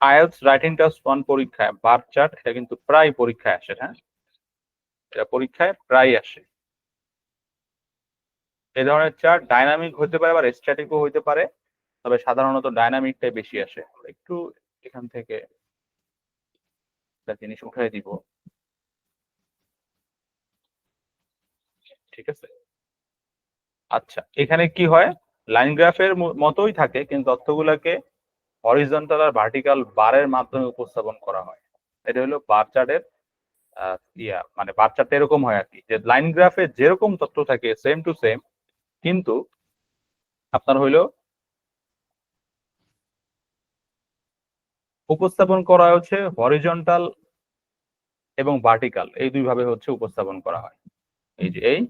IELTS writing test 1 পরীক্ষায় bar chart এটা কিন্তু প্রায় পরীক্ষায় আসে। হ্যাঁ, এটা পরীক্ষায় প্রায় আসে। এই ধরনের চার্ট ডাইনামিক হতে পারে আবার স্ট্যাটিকও হতে পারে, তবে সাধারণত ডাইনামিকটাই বেশি আসে। একটু এখান থেকে একটা জিনিস উঠাই দিব, ঠিক আছে। আচ্ছা, এখানে কি হয়, লাইন গ্রাফের মতোই থাকে, কিন্তু তথ্যগুলোকে হরিজন্টাল আর ভার্টিক্যাল বারের মাধ্যমে উপস্থাপন করা হয়। এটা হলো বার চার্টের মানে বার চার্ট এরকম হয় আর কি, যে লাইন গ্রাফে যেরকম তথ্য থাকে সেম টু সেম, কিন্তু আপনার হইলো উপস্থাপন করা হচ্ছে হরিজন্টাল এবং ভার্টিক্যাল, এই দুই ভাবে হচ্ছে উপস্থাপন করা হয়। এই যে এই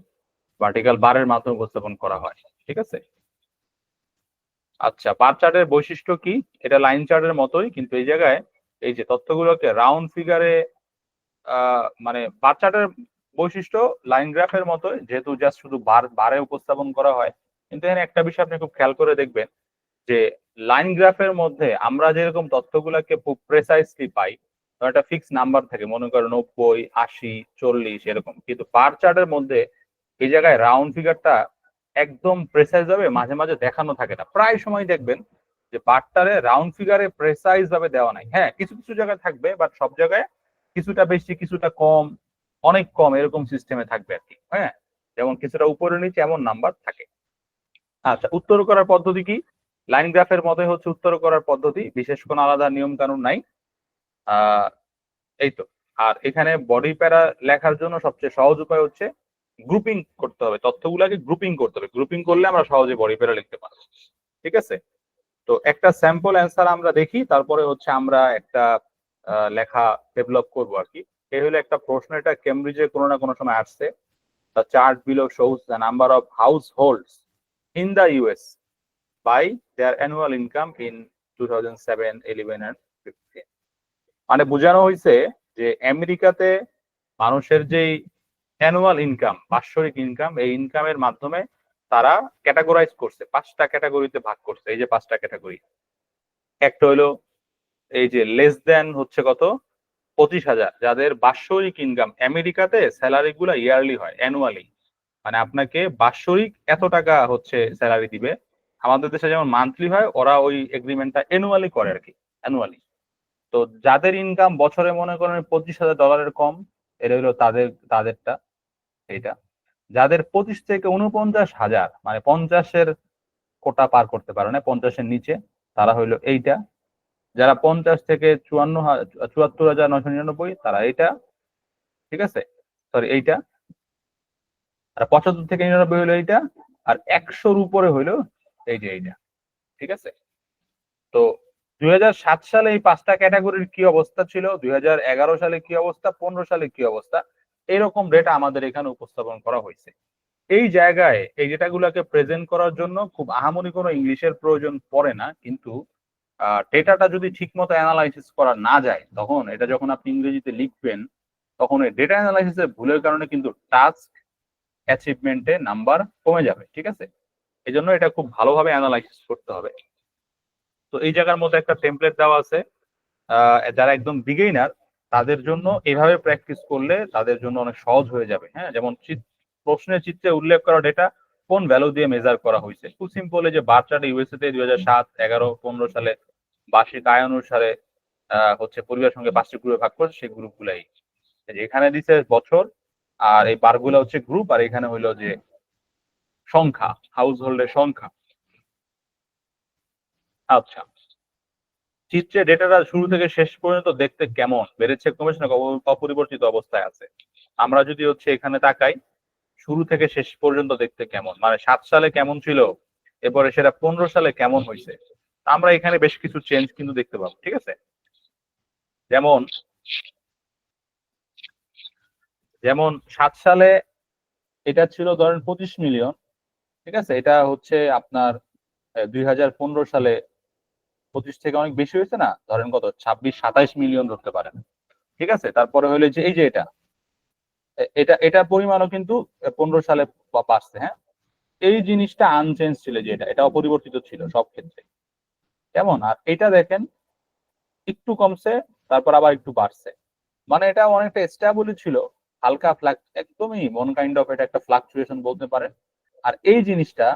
ভার্টিক্যাল বারের মাধ্যমে উপস্থাপন করা হয়, ঠিক আছে। আচ্ছা, বার চার্টের বৈশিষ্ট্য কি? এটা লাইন চার্টের মতোই, কিন্তু এই জায়গায় এই যে তথ্যগুলোকে রাউন্ড ফিগারে মানে বার চার্টের বৈশিষ্ট্য লাইন গ্রাফের মতোই, যেহেতু জাস্ট শুধু বারে উপস্থাপন করা হয়। কিন্তু এখানে একটা বিষয় আপনি খুব খেয়াল করে দেখবেন, যে লাইন গ্রাফের মধ্যে আমরা যেরকম তথ্যগুলোকে খুব প্রেসাইজলি পাই, একটা ফিক্স নাম্বার থাকে, মনে করেন 90, 80, 40 এরকম, কিন্তু বার চার্টের মধ্যে এই জায়গায় রাউন্ড ফিগারটা একদম প্রেসাইজ ভাবে মাঝে মাঝে দেখানো থাকে না। প্রায় সময় দেখবেন যে বারটারে রাউন্ড ফিগারে প্রেসাইজ ভাবে দেওয়া নাই। হ্যাঁ, কিছু কিছু জায়গায় থাকবে, বাট সব জায়গায় কিছুটা বেশি কিছুটা কম, অনেক কম এরকম সিস্টেমে থাকবে আর কি। হ্যাঁ, যেমন কিছুটা উপরে নিচে এমন নাম্বার থাকে। আচ্ছা, উত্তর করার পদ্ধতি কি? লাইন গ্রাফের মতোই হচ্ছে উত্তর করার পদ্ধতি, বিশেষ কোনো আলাদা নিয়ম কানুন নাই। আহ এই তো। আর এখানে বডি প্যারা লেখার জন্য সবচেয়ে সহজ উপায় হচ্ছে গ্রুপিং করতে হবে, তথ্যগুলাকে গ্রুপিং করতে হবে। গ্রুপিং করলে আমরা সহজে বডি প্যারা লিখতে পারবো, ঠিক আছে। তো একটা স্যাম্পল অ্যান্সার আমরা দেখি, তারপরে হচ্ছে আমরা একটা লেখা ডেভেলপ করবো আর কি। এই হলো একটা প্রশ্ন, এটা কেমব্রিজে কোনো না কোনো সময় আসছে। The chart below shows the number of households in the US by their annual income in 2007, 11 and 15। মানে বোঝানো হয়েছে যে আমেরিকাতে মানুষের যেই অ্যানুয়াল ইনকাম, বাৎসরিক ইনকাম, এই ইনকামের মাধ্যমে তারা ক্যাটাগরাইজ করছে, 5টা ক্যাটাগরিতে ভাগ করছে। এই যে 5টা ক্যাটাগরি, একটা হলো এই যে লেস দেন হচ্ছে কত, 25,000, যাদের বাৎসরিক ইনকাম, আমেরিকাতে স্যালারি গুলা ইয়ারলি হয়, অ্যানুয়ালি, মানে আপনাকে বাৎসরিক এত টাকা হচ্ছে স্যালারি দিবে। আমাদের দেশে যেমন মান্থলি হয়, ওরা ওই এগ্রিমেন্টটা অ্যানুয়ালি করে আর কি, অ্যানুয়ালি। তো যাদের ইনকাম বছরে মনে করেন $25,000 কম, এটা হলো তাদেরটা এইটা। যাদের 25 থেকে 49,000, মানে 50-এর কোটা পার করতে পারে না, 50-এর নিচে, তারা হইলো এইটা। যারা 50 থেকে 74,999, তারা এইটা, ঠিক আছে, সরি এইটা। আর 75 থেকে 99 হইলো এইটা। আর 100-র উপরে হইলো এই যে এইটা, ঠিক আছে। তো 2007 সালে এই 5টা ক্যাটাগরির কি অবস্থা ছিল, 2011 সালে কি অবস্থা, 15 সালে কি অবস্থা, এইরকম ডেটা আমাদের এখানে উপস্থাপন করা হয়েছে। এই জায়গায় এই ডেটাগুলোকে প্রেজেন্ট করার জন্য খুব আহামরি কোনো ইংলিশের প্রয়োজন পড়ে না, কিন্তু ডেটাটা যদি ঠিক মতো অ্যানালাইসিস করা না যায়, তখন এটা যখন আপনি ইংরেজিতে লিখবেন, তখন এই ডেটা অ্যানালাইসিসের ভুলের কারণে কিন্তু টাস্ক অ্যাচিভমেন্টে নাম্বার কমে যাবে, ঠিক আছে। এই জন্য এটা খুব ভালোভাবে অ্যানালাইসিস করতে হবে। তো এই জায়গার মধ্যে একটা টেমপ্লেট দেওয়া আছে, যারা একদম বিগিনার তাদের জন্য এইভাবে প্র্যাকটিস করলে তাদের জন্য অনেক সহজ হয়ে যাবে। হ্যাঁ, যেমন প্রশ্নের চিত্রে উল্লেখ করা ডেটা কোন ভ্যালু দিয়ে মেজার করা হয়েছে, খুব সিম্পল। এই যে বার চার্ট ইউএসএ তে 2007, 11, 15 সালে বার্ষিক আয় অনুসারে হচ্ছে পরিবারের সঙ্গে 5টি গ্রুপে ভাগ করেছে, সেই গ্রুপগুলাই এখানে দিছে বছর, আর এই বারগুলো হচ্ছে গ্রুপ, আর এখানে হইলো যে সংখ্যা, হাউস হোল্ডের সংখ্যা। আচ্ছা, চিত্রে ডেটাটা শুরু থেকে শেষ পর্যন্ত দেখতে কেমন, বেড়েছে কমেছে না অপরিবর্তিত অবস্থায় আছে? আমরা যদি হচ্ছে এখানে তাকাই, শুরু থেকে শেষ পর্যন্ত দেখতে কেমন, মানে 7 সালে কেমন ছিল, এরপরে সেটা 15 সালে কেমন হয়েছে, আমরা এখানে বেশ কিছু চেঞ্জ কিন্তু দেখতে পাবো, ঠিক আছে। যেমন যেমন 7 সালে এটা ছিল ধরেন 25 মিলিয়ন, ঠিক আছে। এটা হচ্ছে আপনার 2015 সালে 25 থেকে অনেক বেশি হয়েছে না, ধরেন কত 26-27 মিলিয়ন ধরতে পারেন, ঠিক আছে। তারপরে হলো যে এই যে এটা এটা এটা পরিমাণও কিন্তু 15 সালে বাড়ছে। হ্যাঁ, এই জিনিসটা আনচেঞ্জ ছিল, যে এটা এটা অপরিবর্তিত ছিল সব ক্ষেত্রে, কেমন। আর এটা দেখেন, একটু কমছে, তারপর আবার একটু বাড়ছে। মানে এটা অনেকটা স্টেবলই ছিল, হালকা একদমই মন কাইন্ড অফ এটা একটা ফ্লাকচুয়েশন বলতে পারেন। আর এই জিনিসটা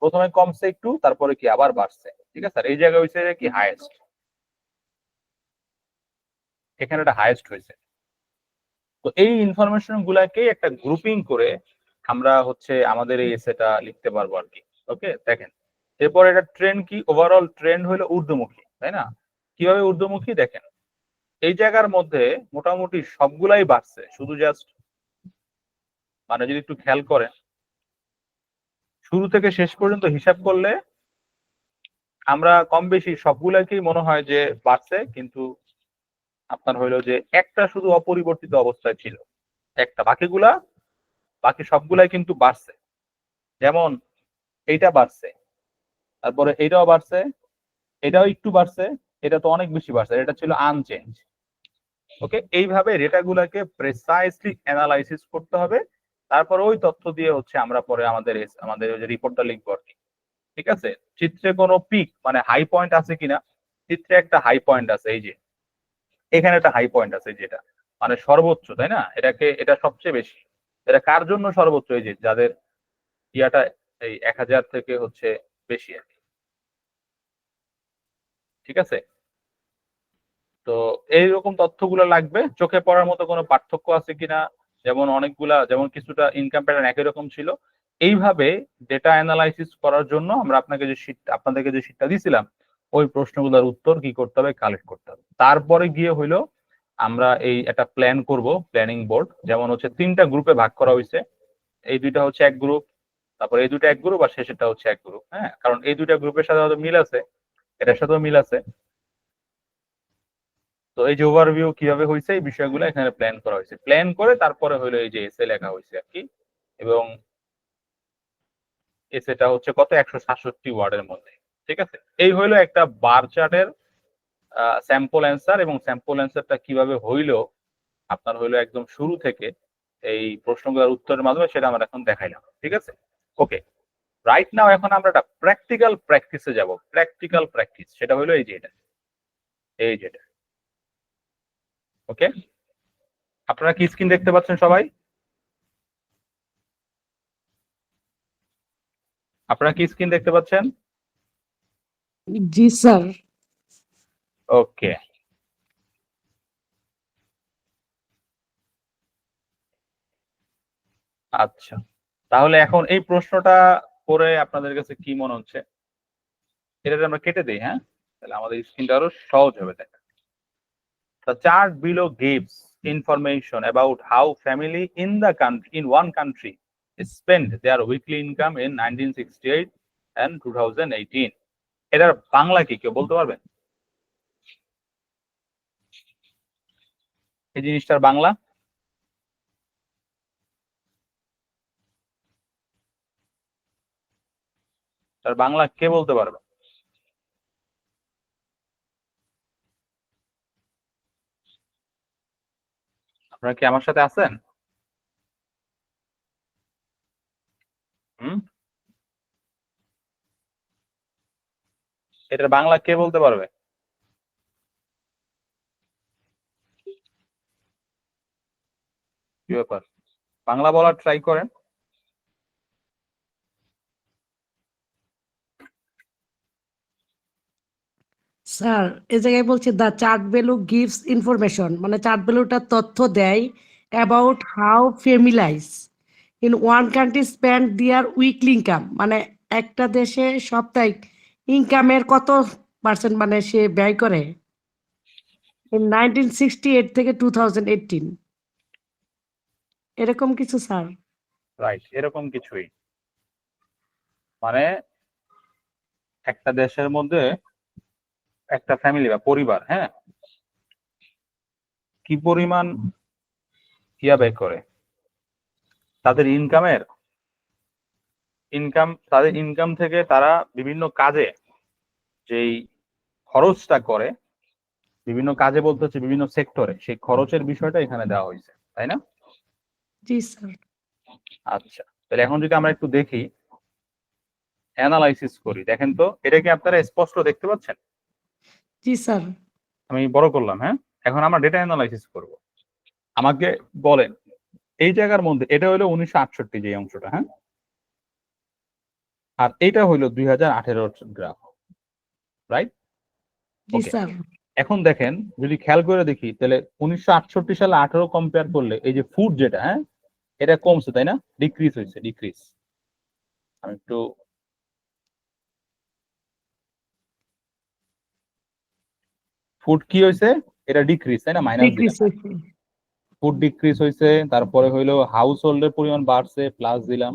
প্রথমে কমছে একটু, তারপরে কি আবার বাড়ছে। ঠিক আছে, আর এই জায়গায় হয়েছে কি হাইয়েস্ট, এখানে এটা হাইয়েস্ট হয়েছে। তো এই ইনফরমেশন গুলাকে একটা গ্রুপিং করে আমরা হচ্ছে আমাদের এই এসেটা লিখতে পারবো আর কি। ওকে, দেখেন এরপর এটা ট্রেন্ড কি, ওভারঅল ট্রেন্ড হলো ঊর্ধ্বমুখী, তাই না? কিভাবে ঊর্ধ্বমুখী দেখেন, এই জায়গার মধ্যে মোটামুটি সবগুলাই বাড়ছে, শুধু জাস্ট মানে যদি একটু খেয়াল করেন শুরু থেকে শেষ পর্যন্ত হিসাব করলে আমরা কম বেশি সবগুলাকেই মনে হয় যে বাড়ছে, কিন্তু আপনার হইলো যে একটা শুধু অপরিবর্তিত অবস্থায় ছিল, একটা, বাকি সবগুলাই কিন্তু বাড়ছে। যেমন এইটা বাড়ছে, তারপরে এইটাও বাড়ছে, এটাও একটু বাড়ছে, এটা তো অনেক বেশি বাড়ছে, এটা ছিল আনচেঞ্জ। ওকে, এইভাবে ডেটাগুলোকে প্রেসাইসলি অ্যানালাইসিস করতে হবে, তারপর ওই তথ্য দিয়ে হচ্ছে আমরা পরে আমাদের ওই যে রিপোর্টটা লিখবো আর কি। ঠিক আছে, চিত্রে কোনো পিক মানে হাই পয়েন্ট আছে কিনা, চিত্রে একটা হাই পয়েন্ট আছে, এই যে এখানে একটা হাই পয়েন্ট আছে, যেটা মানে সর্বোচ্চ, তাই না? এটা সবচেয়ে বেশি। এটা কার জন্য সর্বোচ্চ? এই যে যাদের ইয়াটা এই 1000 থেকে হচ্ছে বেশি আর কি। ঠিক আছে, তো এইরকম তথ্যগুলো লাগবে, চোখে পড়ার মতো কোনো পার্থক্য আছে কিনা, যেমন কিছুটা ইনকাম প্যাটার্ন একই রকম ছিল। এইভাবে ডেটা অ্যানালাইসিস করার জন্য আমরা আপনাদেরকে যে শীটটা দিছিলাম, ওই প্রশ্নগুলোর উত্তর কি করতে হবে, কালেক্ট করতে হবে। তারপরে গিয়ে হইলো আমরা এই একটা প্ল্যান করব, প্ল্যানিং বোর্ড, যেমন হচ্ছে 3টা গ্রুপে ভাগ করা হয়েছে। এই দুইটা হচ্ছে এক গ্রুপ, তারপর এই দুটো এক গ্রুপ, আর শেষেরটা হচ্ছে এক গ্রুপ। হ্যাঁ, কারণ এই দুইটা গ্রুপের সাথে হয়তো মিল আছে, এটার সাথেও মিল আছে। তো এই যে ওভারভিউ কিভাবে হয়েছে এই বিষয়গুলো এখানে প্ল্যান করা হয়েছে, প্ল্যান করে তারপরে হলো এই যে এসে লেখা হয়েছে আর কি। এবং এসেটা হচ্ছে কত, 167 ওয়ার্ডের মধ্যে। ঠিক আছে, এই হইলো একটা বার চার্টের স্যাম্পল অ্যান্সার। এবং স্যাম্পল অ্যান্সারটা কিভাবে হইলো আপনার হইলো একদম শুরু থেকে এই প্রশ্নগুলোর উত্তরের মাধ্যমে, সেটা আমরা এখন দেখাইলাম। ঠিক আছে, ওকে। রাইট নাও এখন আমরা একটা প্র্যাকটিক্যাল প্র্যাকটিসে যাব। প্র্যাকটিক্যাল প্র্যাকটিস সেটা হলো এই যে এটা, এই যেটা। ওকে, আপনারা কি স্ক্রিন দেখতে পাচ্ছেন সবাই? আপনারা কি স্ক্রিন দেখতে পাচ্ছেন? জি স্যার। ওকে, আচ্ছা, তাহলে এখন এই প্রশ্নটা করে আপনাদের কাছে কি মনে হচ্ছে, এটা আমরা কেটে দিই। হ্যাঁ, তাহলে আমাদের স্ক্রিনটা আরো সহজ হবে দেখা। The chart below gives information about how family in one country spent their weekly income in 1968 and 2018. এটার বাংলা কি কেউ বলতে পারবেন? এই জিনিসটার বাংলা তার বাংলা কে বলতে পারবে? আপনারা কি আমার সাথে আছেন? হুম, এটার বাংলা কে বলতে পারবে? কি ব্যাপার, বাংলা বলার ট্রাই করেন। স্যার, এ জায়গায় বলছে the chart value gives information, মানে চার্ট ভ্যালুটা তথ্য দেয় about how families in one country spend their weekly income, মানে একটা দেশে সাপ্তাহিক ইনকামের কত পার্সেন্ট মানে সে ব্যয় করে ইন 1968 থেকে 2018, এরকম কিছু স্যার। রাইট, এরকম কিছুই। মানে একটা দেশের মধ্যে একটা ফ্যামিলি বা পরিবার, হ্যাঁ, কি পরিমাণ ব্যয় করে তাদের তাদের ইনকাম থেকে তারা বিভিন্ন কাজে যেই খরচটা করে, বিভিন্ন কাজে বলতে হচ্ছে বিভিন্ন সেক্টরে, সেই খরচের বিষয়টা এখানে দেওয়া হয়েছে, তাই না? জি স্যার। আচ্ছা, তাহলে এখন যদি আমরা একটু দেখি, অ্যানালাইসিস করি, দেখেন তো এটা কি আপনারা স্পষ্ট দেখতে পাচ্ছেন? জি স্যার। আমি বড় করলাম, হ্যাঁ। এখন আমরা ডেটা অ্যানালাইসিস করব। আমাকে বলেন এই জায়গার মধ্যে এটা হলো 1968 যে অংশটা, হ্যাঁ, আর এটা হলো 2018 গ্রাফ, রাইট? জি ওকে, স্যার। এখন দেখেন যদি খেয়াল করে দেখি তাহলে 1968 সালে 18 কম্পেয়ার করলে এই যে ফুড যেটা, হ্যাঁ, এটা কমছে, তাই না? ডিক্রিজ হয়েছে, ডিক্রিজ। আমি একটু ফুড কি হয়েছে, এটা ডিক্রিজ, তাই না? মাইনাস ডিক্রিজ দিলাম। হয়েছে। ফুড ডিক্রিজ হয়েছে, তারপরে হইলো হাউস হোল্ডের পরিমাণ বাড়ছে, প্লাস দিলাম।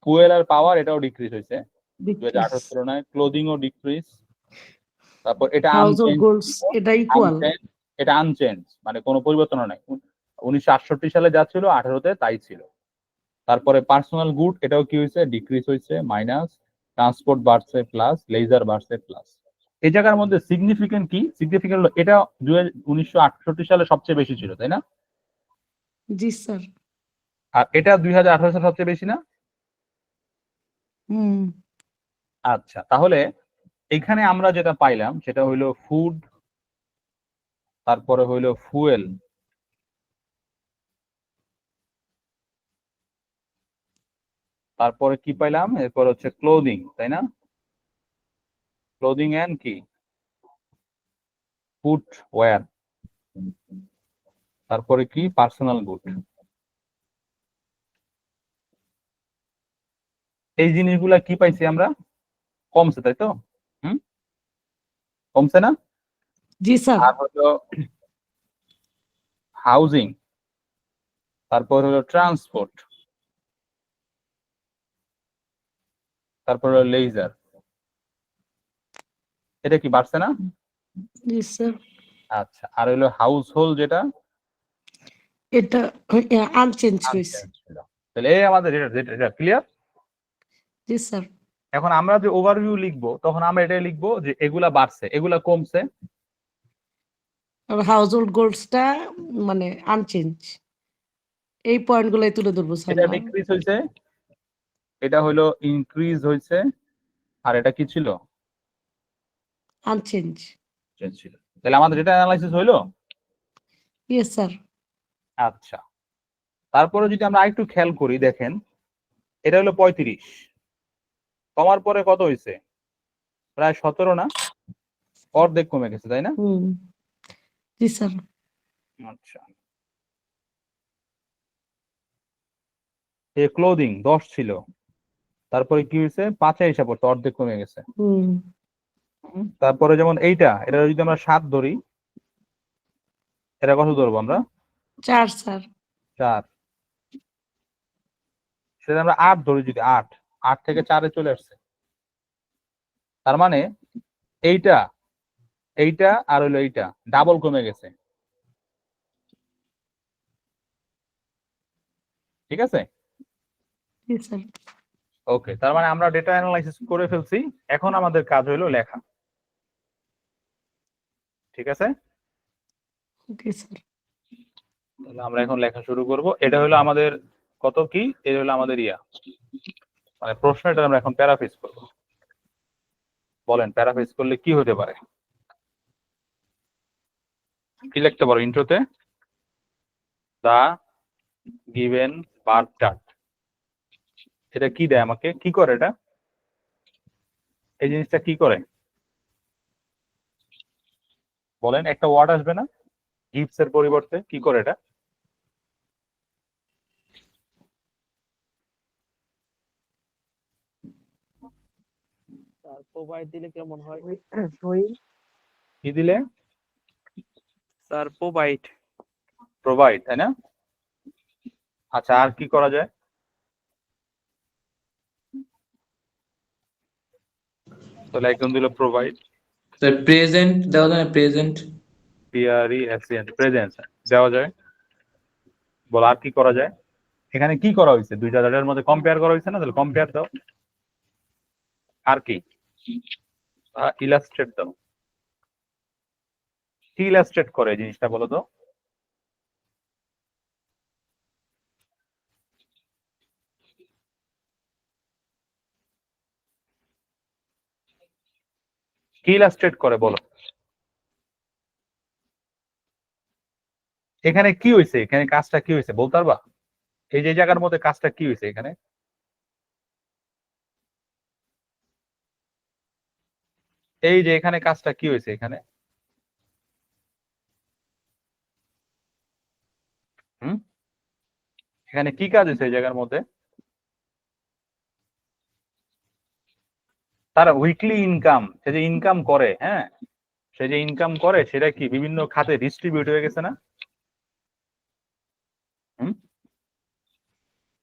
ফুয়েল আর পাওয়ার এটাও ডিক্রিজ হয়েছে ডিক্রিজ। 2018 তুলনায়। ক্লোদিং ও ডিক্রিজ। তারপর এটা হাউস হোল্ড আনচেঞ্জ, গোলস এটা ইকুয়াল। এটা আনচেঞ্জ, মানে কোনো পরিবর্তন নাই। 1968 সালে যা ছিল 18-তে তাই ছিল। তারপরে পার্সোনাল গুড এটাও কি হয়েছে, ডিক্রিজ হয়েছে, মাইনাস। ট্রান্সপোর্ট বাড়ছে, প্লাস। লেজার বাড়ছে, প্লাস। এই জায়গার মধ্যে সিগনিফিকেন্ট কি? সিগনিফিকেন্ট হলো এটা 1968 সালে সবচেয়ে বেশি ছিল, তাই না? জি স্যার। আর এটা 2018 সালে সবচেয়ে বেশি না? হুম। আচ্ছা, তাহলে এখানে আমরা যেটা পাইলাম সেটা হইলো ফুড, তারপরে হইলো ফুয়েল, তারপরে কি পাইলাম, এরপর হচ্ছে ক্লোদিং, তাই না? ক্লোদিং এন্ড কি ফুট ওয়্যার, তারপরে কি পার্সোনাল গুড। এই জিনিসগুলা কি পাইছি আমরা, কমছে, তাই তো? হুম, কমছে না? জি স্যার। আর হলো হাউজিং, তারপর হলো ট্রান্সপোর্ট, তারপর হলো লেজার। এটা কি বাড়ছে না? জি স্যার। আচ্ছা, আর হলো হাউস হোল্ড যেটা এটা আনচেঞ্জ রয়েছে। আনচেঞ্জ ছিল। তাহলে এই আমাদের এটা ক্লিয়ার। জি স্যার। এখন আমরা যে ওভারভিউ লিখবো তখন আমরা এটাই লিখবো যে এগুলা বাড়ছে, এগুলা কমছে। আর হাউস হোল্ড গোলসটা মানে আনচেঞ্জ। এই পয়েন্টগুলাই তুলে ধরবো স্যার। এটা ডিক্রিজ হয়েছে, এটা হলো ইনক্রিজ হয়েছে, আর এটা কি ছিল, আনচেঞ্জ। চেঞ্জ ছিল। তাহলে আমাদের এটা অ্যানালাইসিস হইলো। Yes sir. আচ্ছা, তারপরে যদি আমরা আরেকটু খেয়াল করি, দেখেন এটা হলো 35, কমার পরে কত হয়েছে, প্রায় 17 না? অর্ধেক কমে গেছে, তাই না? হুম। জি স্যার। আচ্ছা, এই ক্লোদিং 10 ছিল, তারপরে কি হয়েছে, 5-এ এসে পড়ছে, অর্ধেক কমে গেছে। হুম। তারপরে যেমন এটা যদি আমরা 7 ধরি, এটা কত ধরবো আমরা, 4 স্যার। 4। সেটা আমরা 8 ধরি, যদি 8 থেকে 4-এ চলে আসছে, তার মানে এইটা এইটা আর হলো এইটা ডাবল কমে গেছে, ঠিক আছে? জি স্যার। ওকে, তার মানে আমরা ডেটা অ্যানালাইসিস করে ফেলছি। এখন আমাদের কাজ হলো লেখা, ঠিক আছে? Okay sir. তাহলে আমরা এখন লেখা শুরু করব। এটা হলো আমাদের কত কি, এটা হলো আমাদের মানে প্রশ্ন, এটা আমরা এখন প্যারাফ্রেজ করব। বলেন প্যারাফ্রেজ করলে কি হতে পারে, কি লিখতে পারো ইন্ট্রোতে? দা গিভেন বার চার্ট, এটা কি দেয় আমাকে, কি করে এটা, এই জিনিসটা কি করে বলেন? একটা ওয়ার্ড আসবে না গিভস এর পরিবর্তে, কি করে এটা? স্যার প্রোভাইড দিলে কেমন হয়? কি দিলে? Sir provide. প্রোভাইড, তাই না? আচ্ছা, আর কি করা যায়? তাহলে একদম দিল প্রোভাইড, স্যার প্রেজেন্ট দেওয়া যায় না? প্রেজেন্ট প্রেজেন্স দেওয়া যায়। বল আর কি করা যায়? এখানে কি করা হয়েছে, দুইটা ডাটার মধ্যে কম্পেয়ার করা হয়েছে না? তাহলে কম্পেয়ার দাও। আর কি, ইলাস্ট্রেট দাও। কি ইলাস্ট্রেট করে জিনিসটা বলো তো? কি ইলাস্ট্রেট করে বলো? এখানে কি হয়েছে, এখানে কাজটা কি হয়েছে বলতে পারবা? এই যে জায়গার মধ্যে কাজটা কি হয়েছে এখানে? এই যে এখানে কাজটা কি হয়েছে এখানে? হুম, এখানে কি কাজ হয়েছে এই জায়গার মধ্যে? তারা উইকলি ইনকাম, সে যে ইনকাম করে, হ্যাঁ, সে যে ইনকাম করে সেটা কি বিভিন্ন খাতে ডিস্ট্রিবিউট হয়ে গেছে না? হুম,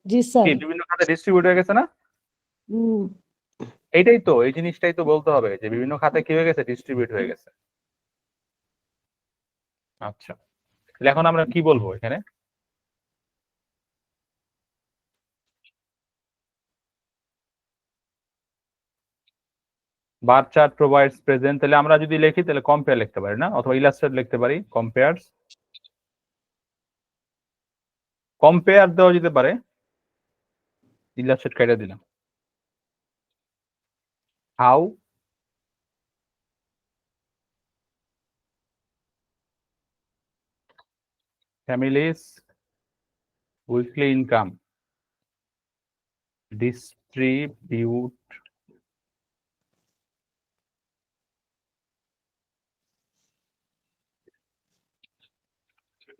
জি স্যার। কি বিভিন্ন খাতে ডিস্ট্রিবিউট হয়ে গেছে না? হুম, এইটাই তো, এই জিনিসটাই তো বলতে হবে যে বিভিন্ন খাতে কি হয়ে গেছে, ডিস্ট্রিবিউট হয়ে গেছে। আচ্ছা, তাহলে এখন আমরা কি বলবো এখানে? বার চার্ট প্রোভাইডস প্রেজেন্ট, তাহলে আমরা যদি লিখি তাহলে কম্পেয়ার লিখতে পারি না, অথবা ইলাস্ট্রেট লিখতে পারি, কম্পেয়ার্স। কম্পেয়ার দেওয়া যেতে পারে, ইলাস্ট্রেট কেটে দিলাম। How families weekly income distribute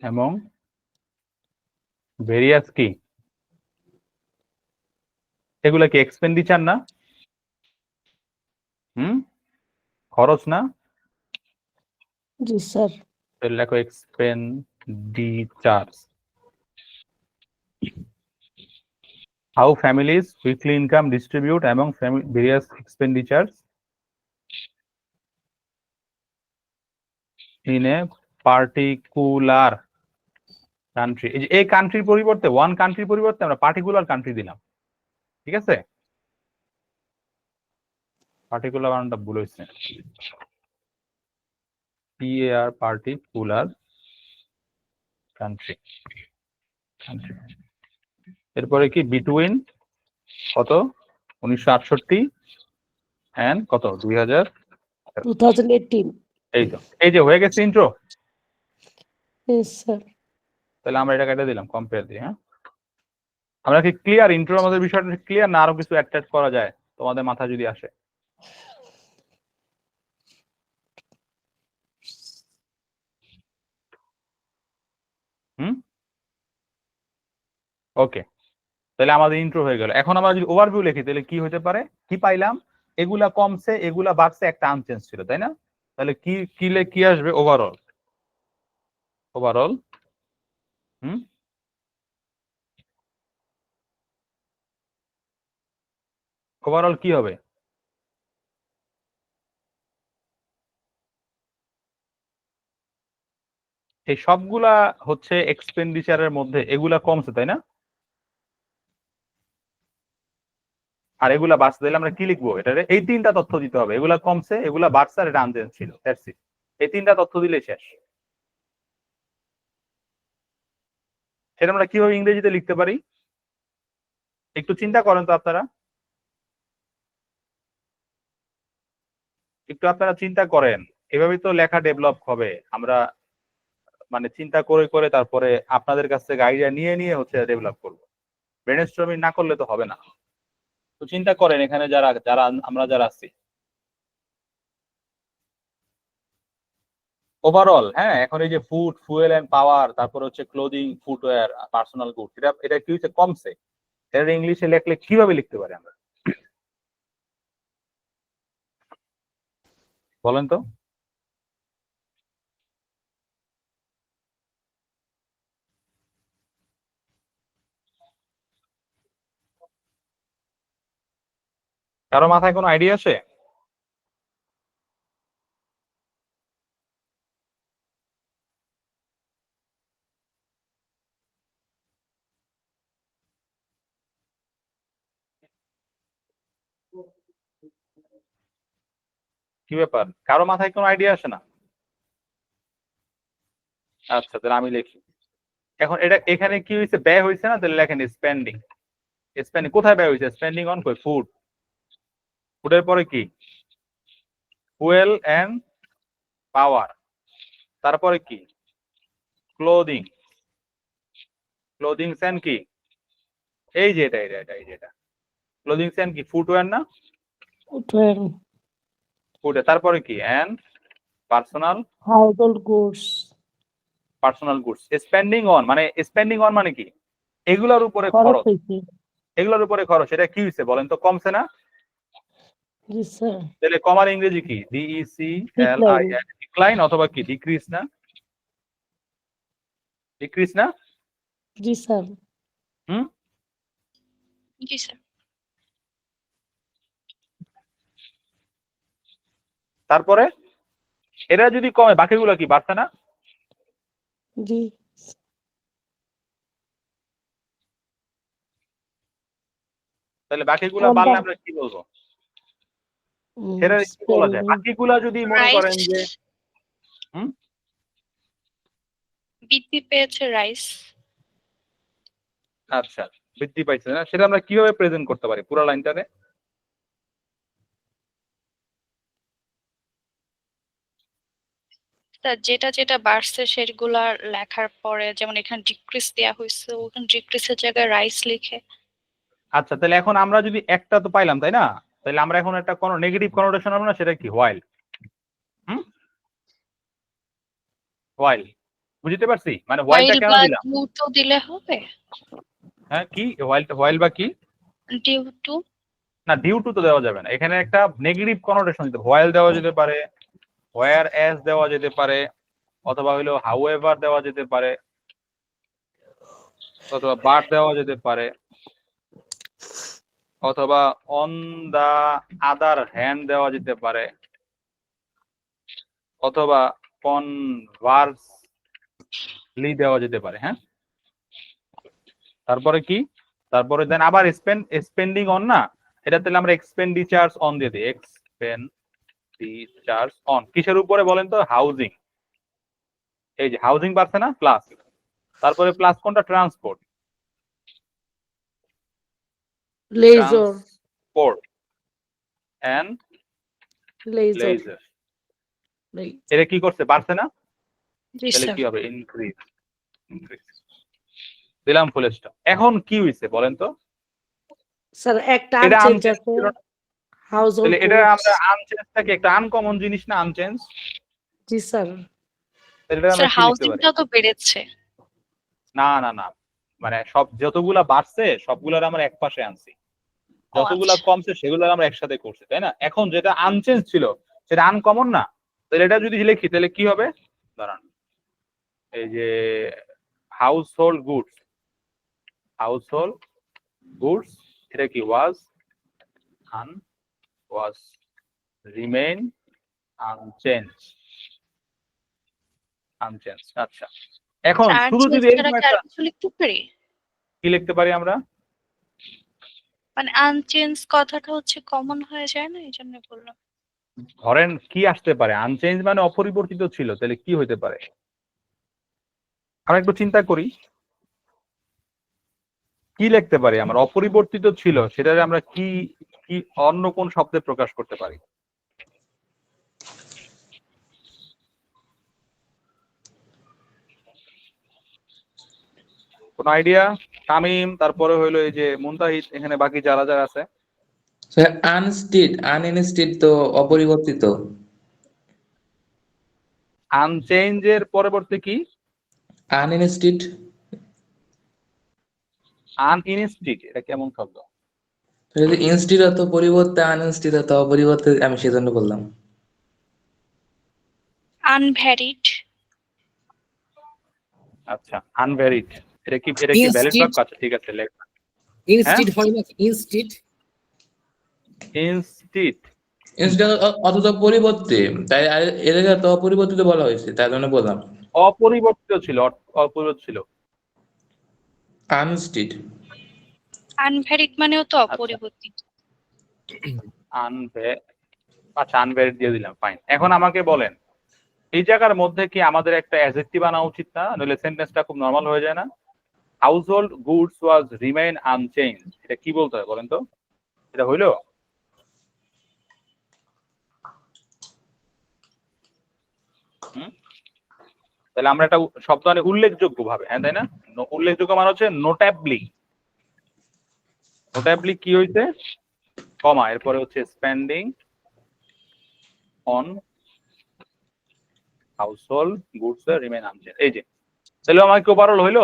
among various কি, এগুলা কি এক্সপেন্ডিচার না? খরচ না? জি স্যার। তাহলে লেখো expenditure. How families weekly income distribute among various expenditures in a particular country. এই যে এই কান্ট্রির পরিবর্তে, ওয়ান কান্ট্রির পরিবর্তে আমরা পার্টিকুলার কান্ট্রি দিলাম, ঠিক আছে? পার্টিকুলার বানানটা ভুল হয়েছে, PAR, পার্টিকুলার কান্ট্রি। এরপরে কি বিটুইন কত 1968 এন্ড কত 2000, 2018। এই তো, এই যে হয়ে গেছে ইন্ট্রো। Yes sir. তাহলে আমরা এটা কেটে দিলাম কম্পেয়ার দিয়ে। হ্যাঁ, আমরা কি ক্লিয়ার? ইন্ট্রোর আমাদের বিষয়টা ক্লিয়ার না আরো কিছু অ্যাড করা যায় তোমাদের মাথায় যদি আসে? হুম, ওকে, তাহলে আমাদের ইন্ট্রো হয়ে গেল। এখন আমরা যদি ওভারভিউ লিখি তাহলে কি হতে পারে, কি পাইলাম? এগুলা কমছে, এগুলা বাড়ছে, একটা আনচেঞ্জ ছিল, তাই না? তাহলে কি কি আসবে? ওভারঅল। ওভারঅল হুম, ওভারঅল কি হবে? এই সবগুলা হচ্ছে এক্সপেন্ডিচারের মধ্যে এগুলা কমছে, তাই না? আর এগুলা বাড়ছে, তাহলে আমরা কি লিখবো? এটা এই তিনটা তথ্য দিতে হবে, এগুলা কমছে, এগুলা বাড়ছে, আর এটা আনচেঞ্জ ছিল, দ্যাটস ইট। এই তিনটা তথ্য দিলে শেষ। সেটা আমরা কিভাবে ইংরেজিতে লিখতে পারি একটু চিন্তা করেন তো আপনারা, একটু আপনারা চিন্তা করেন। এভাবেই তো লেখা ডেভেলপ হবে। আমরা মানে চিন্তা করে করে তারপরে আপনাদের কাছ থেকে আইডিয়া নিয়ে নিয়ে হচ্ছে ডেভেলপ করবো। ব্রেনস্টর্মিং না করলে তো হবে না। তো চিন্তা করেন এখানে যারা যারা আমরা যারা আছি, ওভারঅল, হ্যাঁ, এখন এই যে ফুড, ফুয়েল এন্ড পাওয়ার, তারপর হচ্ছে ক্লোদিং, ফুটওয়্যার, পার্সোনাল গুড, এটা এটা কি হচ্ছে? কমছে। এটা ইংলিশে লিখলে কিভাবে লিখতে পারি আমরা বলেন তো? কারো মাথায় কোনো আইডিয়া আছে? কি ব্যাপার, কারো মাথায় কোনো আইডিয়া আসে না? আচ্ছা, তাহলে আমি লিখি। এখন এটা এখানে কি হয়েছে? ব্যয় হয়েছে না? তাহলে লেখেন স্পেন্ডিং। স্পেন্ডিং কোথায় ব্যয় হয়েছে? স্পেন্ডিং অন কই? ফুড। ফুডের পরে কি? Fuel and power. তারপরে কি? ক্লোদিং। ক্লোদিংস এন্ড কি, এই যে এটা ক্লোদিংস এন্ড কি ফুটওয়্যার না, ফুটওয়্যার, তারপরে কি and personal household goods, goods. Spending on মানে কি, এগুলোর উপরে খরচ খরচ, হয়েছে। এগুলোর উপরে খরচ, এটা কি হয়েছে বলেন তো, কমছে না? জি স্যার। তাহলে কমার ইংরেজি কি, DECLIN, ডিক্লাইন অথবা কি ডিক্রিজ না, ডিক্রিজ না? জি স্যার। হুম, জি স্যার। তারপরে এরা যদি কমে বাকিগুলো কি বাড়ছে না? জি। তাহলে বাকিগুলো কোনটা? বাড়লে আমরা কি বলবো, সেটা কি বলা যায়? spending, বাকিগুলা যদি মনে করেন রাইস যে হুম, বৃদ্ধি পেয়েছে, রাইস। আচ্ছা বৃদ্ধি পাইছে না, সেটা আমরা কিভাবে প্রেজেন্ট করতে পারি পুরো লাইনটারে? স্যার যেটা যেটা বাড়ছে সেগুলা লেখার পরে, যেমন এখানে ডিক্রিজ দেয়া হয়েছে, ওখানে ডিক্রিজের জায়গায় রাইস লিখে। আচ্ছা তাহলে এখন আমরা যদি একটা তো পাইলাম তাই না, তাহলে আমরা এখন একটা কোনো নেগেটিভ কনোটেশন হবে না, সেটা কি হোয়াইল। হুম, হোয়াইল, বুঝতে পারছি, মানে হোয়াইলটা হোয়াইল কেন বা দিলাম? ডিউ টু দিলে হবে। হ্যাঁ কি হোয়াইল বা কি, ডিউ টু। না ডিউ টু তো দেওয়া যাবে না, এখানে একটা নেগেটিভ কনোটেশন দিতে, হোয়াইল দেওয়া যেতে পারে, হোয়ার এস দেওয়া যেতে পারে, অথবা হইলো হাউএভার দেওয়া যেতে পারে, অথবা বাট দেওয়া যেতে পারে, অথবা অন দা আদার হ্যান্ড দেওয়া যেতে পারে, অথবা কনভার্সলি দেওয়া যেতে পারে। হ্যাঁ, তারপরে কি, তারপরে দেন আবার স্পেন্ডিং অন না, এটা তাহলে আমরা এক্সপেন্ডিচার্স অন দিয়ে দিই, এক্সপেন্ডিচার্স অন কিসের উপরে বলেন তো, হাউজিং, এই যে হাউজিং বাড়ছে না, প্লাস, তারপরে প্লাস কোনটা, transport, leisure, transport and leisure, leisure, এটা কি করছে, বাড়ছে না, জি তাহলে স্যার। কি হবে, ইনক্রিজ, দিলাম ফুল স্টপ। এখন কি হইছে বলেন তো, স্যার একটা এটা আনচেঞ্জ আনচেঞ্জ আছে, ছিল না? household তাহলে এটা goods, আমরা আনচেঞ্জ থাকে একটা আনকমন জিনিস না, আনচেঞ্জ, জি স্যার। এটা আমরা স্যার কি লিখতে পারি? হাউজিংটা তো বেড়েছে। না না না, মানে সব যতগুলা বাড়ছে সবগুলার আমরা এক পাশে আনছি, ও যতগুলা আচ্ছা। কমছে সেগুলোর আমরা একসাথে করছি, তাই না? এখন যেটা আনচেঞ্জ ছিল সেটা আনকমন না, তাহলে এটা যদি লিখি তাহলে কি হবে, দাঁড়ান, এই যে হাউসহোল্ড গুডস, হাউসহোল্ড গুডস, এটা কি ওয়াজ রিমেইন আনচেঞ্জ, আচ্ছা এখন আর শুধু চেঞ্জ যদি ছাড়া এরকম কি আর একটা, কিছু লিখতে পারি? কি লিখতে পারি আমরা, মানে আনচেঞ্জ কথাটা হচ্ছে কমন হয়ে যায় না, এই জন্য বললাম। ধরেন কি আসতে পারে, আনচেঞ্জ মানে অপরিবর্তিত ছিল, তাহলে কি হইতে পারে, আমরা একটু চিন্তা করি, কি লিখতে পারি আমরা, অপরিবর্তিত ছিল সেটারে আমরা কি কি অন্য কোন শব্দে প্রকাশ করতে পারি? কোন আইডিয়া? শামিম, তারপরে হইলো এই যে মুনতাহিদ, এখানে বাকি যারা যারা আছে। আনইনস্টেড তো অপরিবর্তিত। আনচেঞ্জের পরবর্তী কি, আনইনস্টেড। আনইনস্টিড, এটা কেমন শব্দ? যদি ইনস্টিড অত পরিবর্তে, আনইনস্টিড অত অপরিবর্তে, আমি সেজন্য বললাম। আনভ্যারিড। আচ্ছা আনভ্যারিড, এটা কি ভ্যালিড ইনস্টিড, বাক্য? আচ্ছা ঠিক আছে, লেখ। ইনস্টিড হয় না, ইনস্টিড। ইনস্টিড, ইনস্টিড অথচ পরিবর্তে, তাই এটাকে তো অপরিবর্তিত বলা হয়েছে, তাই জন্য বললাম অপরিবর্তিত ছিল, অপরিবর্তিত ছিল। আনস্টিড। আনভ্যারিড মানেও তো আচ্ছা অপরিবর্তিত। আচ্ছা আনভ্যারিড দিয়ে দিলাম, ফাইন। এখন আমাকে বলেন এই জায়গার মধ্যে কি আমাদের একটা অ্যাডজেক্টিভ আনা উচিত না, নইলে সেন্টেন্সটা খুব নরমাল হয়ে যায় না? হাউসহোল্ড গুডস ওয়াজ রিমেইন আনচেঞ্জ, এটা কি বলতে হয় বলেন তো, এটা হইলো? তাহলে আমরা একটা শব্দ আনি উল্লেখযোগ্য ভাবে, হ্যাঁ তাই না? উল্লেখযোগ্য মানে হচ্ছে নোটেবলি। নোটেবলি কি হইছে? কমা, এরপরে হচ্ছে spending on household goods remain unchange. এই যে, তাহলে আমার কি ওভারঅল হইলো?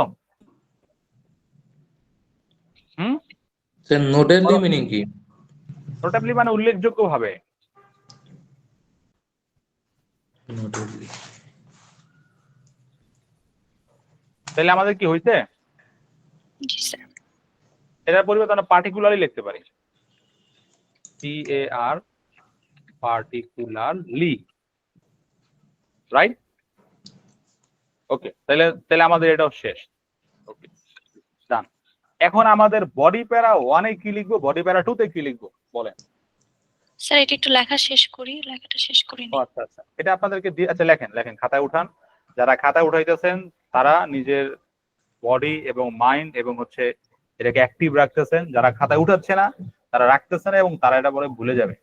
স্যার নোটেবলি মিনিং কি? নোটেবলি মানে উল্লেখযোগ্য ভাবে। নোটেবলি তাহলে আমাদের কি হইছে? জি স্যার। এটার পরিবর্তে আমরা পার্টিকুলারলি লিখতে পারি, PAR পার্টিকুলারলি, রাইট? ওকে, তাহলে আমাদের এটাও শেষ। ওকে, ডান। এখন আমাদের বডি প্যারা 1 এ কি লিখবো, বডি প্যারা 2 তে কি লিখবো বলেন? স্যার এটা একটু লেখা শেষ করি, লেখাটা শেষ করি ও আচ্ছা আচ্ছা, এটা আপনাদেরকে দিয়ে, আচ্ছা লেখেন খাতায় উঠান। যারা খাতায় উঠাইতেছেন তারা নিজের বডি এবং মাইন্ড এবং হচ্ছে এটাকে অ্যাক্টিভ রাখতেছেন। যারা খাতায় উঠাচ্ছে না তারা রাখতেছে না এবং তারা এটা পরে ভুলে যাবে।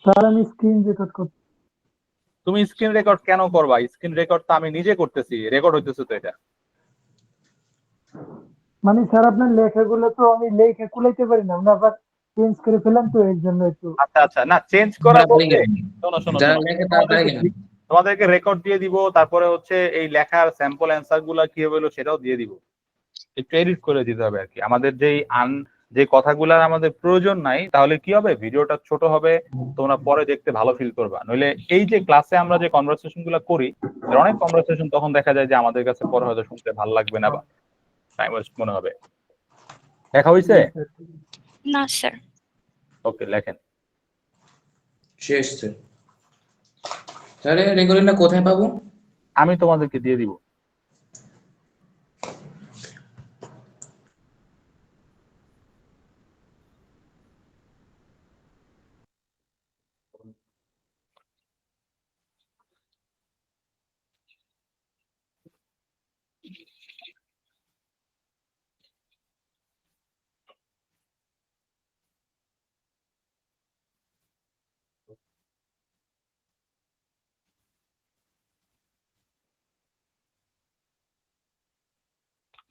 স্যার আমি স্ক্রিন রেকর্ড করছি। তুমি স্ক্রিন রেকর্ড কেন করবা? স্ক্রিন রেকর্ড তো আমি নিজে করতেছি, রেকর্ড হইতেছে তো এটা। মানে স্যার আপনার লেখাগুলো তো আমি লেখা কুলাইতে পারি না, আমরা আবার চেঞ্জ করে ফেলাম তো এর জন্য একটু। আচ্ছা আচ্ছা, না চেঞ্জ করা বলতে শোনো যারা লেখে তারা পারে কিনা? তোমাদেরকে রেকর্ড দিয়ে দিব, তারপরে হচ্ছে এই লেখার স্যাম্পল অ্যান্সার গুলা কি হলো সেটাও দিয়ে দিব, একটু এডিট করে দিতে হবে আর কি। আমাদের যে কথাগুলার আমাদের প্রয়োজন নাই তাহলে কি হবে, ভিডিওটা ছোট হবে, তোমরা পরে দেখতে ভালো ফিল করবা। নইলে এই যে ক্লাসে আমরা যে কনভারসেশন গুলা করি, অনেক কনভারসেশন তখন দেখা যায় যে আমাদের কাছে পরে হয়তো শুনতে ভালো লাগবে না বা টাইম ওয়েস্ট মনে হবে। লেখা হয়েছে? না স্যার। ওকে, লেখেন। শেষ স্যার। তাহলে রেকর্ডিংটা কোথায় পাবো? আমি তোমাদেরকে দিয়ে দিব।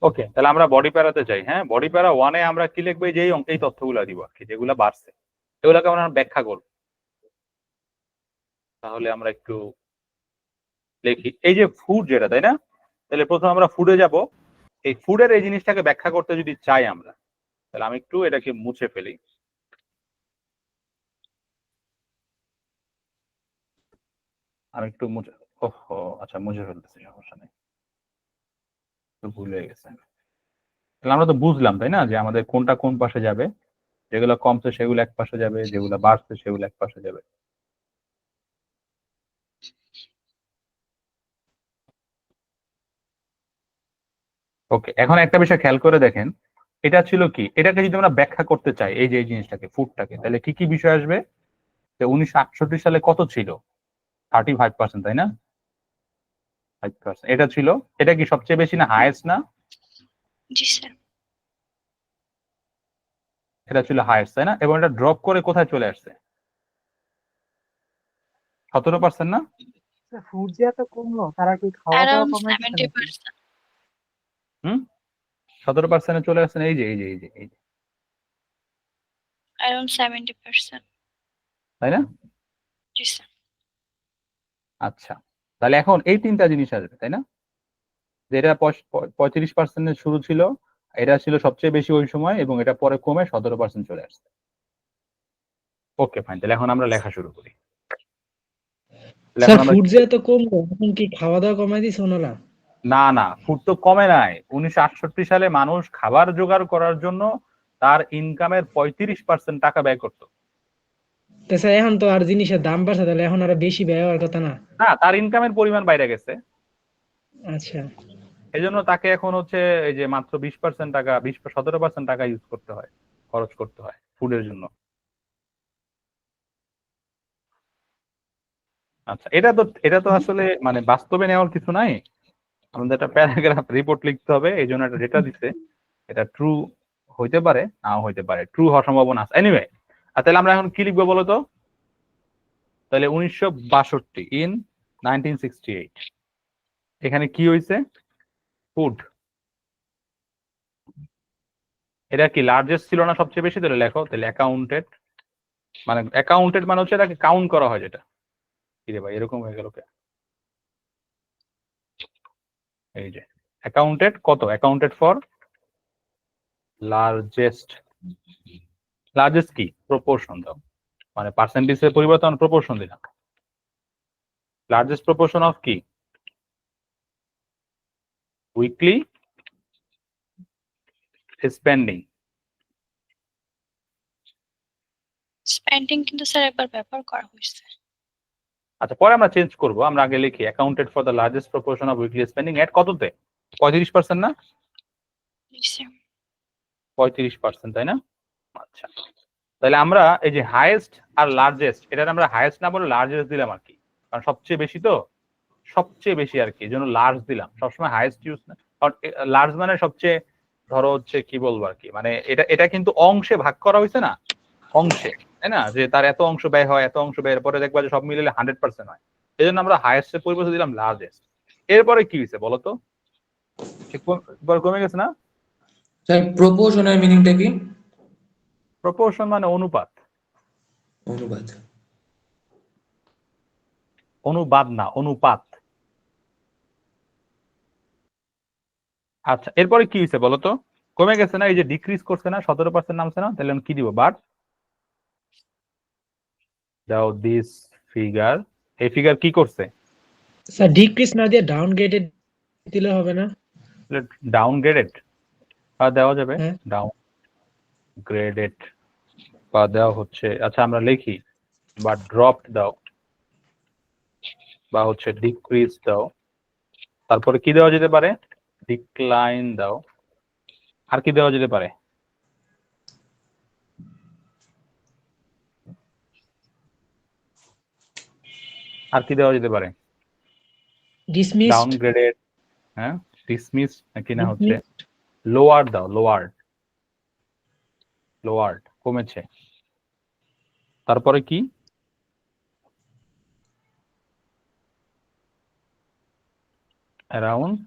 ওকে, তাহলে আমরা বডি প্যারাতে যাই। হ্যাঁ, বডি প্যারা 1 এ আমরা কি লিখবো, যে এই তথ্যগুলো দিব আর কি, যেগুলো বাড়ছে এগুলোকে আমরা ব্যাখ্যা করব। তাহলে আমরা একটু লিখি, এই যে ফুড যেটা, তাই না? তাহলে প্রথমে আমরা ফুডে যাব। এই ফুডের এই জিনিসটাকে ব্যাখ্যা করতে যদি চাই আমরা, তাহলে আমি একটু এটাকে মুছে ফেলি। আমি একটু মুছে, ওহো আচ্ছা মুছে ফেলতেছি, সমস্যা নেই, তো ভুল হয়ে গেছে। তাহলে আমরা তো বুঝলাম তাই না, যে আমাদের কোনটা কোন পাশে যাবে, যেগুলো কমছে সেগুলো এক পাশে যাবে, যেগুলো বাড়ছে সেগুলো এক পাশে যাবে। ওকে, এখন একটা বিষয় খেয়াল করে দেখেন, এটা ছিল কি, এটাকে যদি আমরা ব্যাখ্যা করতে চাই এই যে এই জিনিসটাকে, ফুডটাকে, তাহলে কি কি বিষয় আসবে? 1968 সালে কত ছিল? 35%, তাই না? 5%, এটা ছিল, এটা কি সবচেয়ে বেশি না হাইয়েস্ট না? জি স্যার। এটা ছিল হাইয়েস্ট, তাই না? এবং এটা ড্রপ করে কোথায় চলে আসছে? 17%, না? ফুড যে এত কমলো, তারা কি খাওয়া দাওয়া অ্যারাউন্ড কমাই দিচ্ছে নাকি? 70%। 17% চলে আসছে, এই যে এই যে এই যে এই যে, অ্যারাউন্ড 70%। তাই না? জি স্যার। আচ্ছা, তাহলে এখন এই তিনটা জিনিস আসবে, তাই না? যে এটা 35% শুরু ছিল, এটা ছিল সবচেয়ে বেশি ওই সময়, এবং এটা পরে কমে 17% চলে আসছে। ওকে ফাইন, তাহলে এখন আমরা লেখা শুরু করি। তাহলে স্যার এখন আমরা ফুড যে এত কমলো, এখন কি খাওয়া দাওয়া কমাই দিছে ওনারা? না, ফুড তো কমে নাই। 1968 সালে মানুষ খাবার জোগাড় করার জন্য তার ইনকামের 35% টাকা ব্যয় করতো। তা স্যার এখন তো আর জিনিসের দাম বাড়ছে, তাহলে এখন আরো বেশি ব্যয় হওয়ার কথা না? না, তার ইনকামের পরিমাণ বাইরে গেছে, আচ্ছা। এই জন্য তাকে এখন হচ্ছে এই যে মাত্র 20% টাকা, 17% টাকা ইউজ করতে হয়, খরচ করতে হয় ফুডের জন্য। আচ্ছা, এটা তো আসলে মানে বাস্তবে নেওয়ার কিছু নাই, আমাদের একটা প্যারাগ্রাফ রিপোর্ট লিখতে হবে, এই জন্য একটা ডেটা দিচ্ছে, এটা ট্রু হইতে পারে নাও হইতে পারে, ট্রু হওয়ার সম্ভাবনা আছে। এনিওয়ে, তাহলে আমরা এখন কি লিখবো বলো তো? তাহলে 1962 ইন 1968 এখানে কি হয়েছে? ফুড। এটা কি লার্জেস্ট ছিল না সবচেয়ে বেশি? তাহলে লেখো, তাহলে অ্যাকাউন্টেড মানে হচ্ছে এটাকে কাউন্ট করা হয় যেটা। কি রে ভাই এরকম হয়ে গেল কে? এই যে অ্যাকাউন্টেড কত? Accounted for largest. লার্জেস্ট কি? প্রপোর্শন দাও, মানে পার্সেন্টেজের পরিবর্তন প্রপোর্শন দিলাম। লার্জেস্ট প্রপোর্শন অফ কি? Weekly spending. স্পেন্ডিং কিন্তু স্যার একবার ব্যবহার করা হয়েছে। আচ্ছা পরে আমরা চেঞ্জ করব, আমরা আগে লিখি accounted for the largest proportion of weekly spending at কততে? 35% না? নিশ্চয়ই। 35%, তাই না? আচ্ছা তাহলে আমরা এই যে হাইয়েস্ট আর লার্জেস্ট, এটা আমরা হাইয়েস্ট না বলে লার্জেস্ট দিলাম আর কি, কারণ সবচেয়ে বেশি তো, সবচেয়ে বেশি আর কি, এই জন্য লার্জ দিলাম। সবসময় হাইয়েস্ট ইউজ না, কারণ লার্জ মানে সবচেয়ে, ধরো হচ্ছে কি বলবো আর কি, মানে এটা কিন্তু অংশে ভাগ করা হয়েছে না, অংশে, তাই না? যে তার এত অংশ ব্যয় হয়, এত অংশ ব্যয়ের পরে দেখবা যে সব মিলিয়ে 100% হয়, এই জন্য আমরা হাইয়েস্ট এর পরিবর্তে দিলাম লার্জেস্ট। এরপরে কি হয়েছে বলতো? একবার কমে গেছে না? স্যার প্রপোর্শনের মিনিংটা কি? প্রপোর্শন মানে অনুপাত। অনুবাদ। অনুবাদ না, অনুপাত। আচ্ছা এরপরে কি হয়েছে বলতো? কমে গেছে না? এই যে ডিক্রিজ করছে না, 17% নামছে না? তাহলে আমি কি দিব? বাট দাও দিস ফিগার, এই ফিগার কি করছে? স্যার ডিক্রিজ না দিয়ে ডাউনগ্রেডেড দিলে হবে না? ডাউনগ্রেডেড বা দেওয়া যাবে, হ্যাঁ। ডাউন গ্রেডেড বা দেওয়া হচ্ছে। আচ্ছা আমরা লিখি বা ড্রপ দাও বা হচ্ছে ডিক্রিজ দাও, তারপরে কি দেওয়া যেতে পারে? ডিক্লাইন দাও। আর কি দেওয়া যেতে পারে? আর কি দেওয়া যেতে পারে? ডিসমিসড। ডাউনগ্রেডেড, হ্যাঁ, ডিসমিস নাকি না হচ্ছে লোয়ার দাও, লোয়ার্ড, লোয়ার্ড কমেছে। তারপরে কি? অ্যারাউন্ড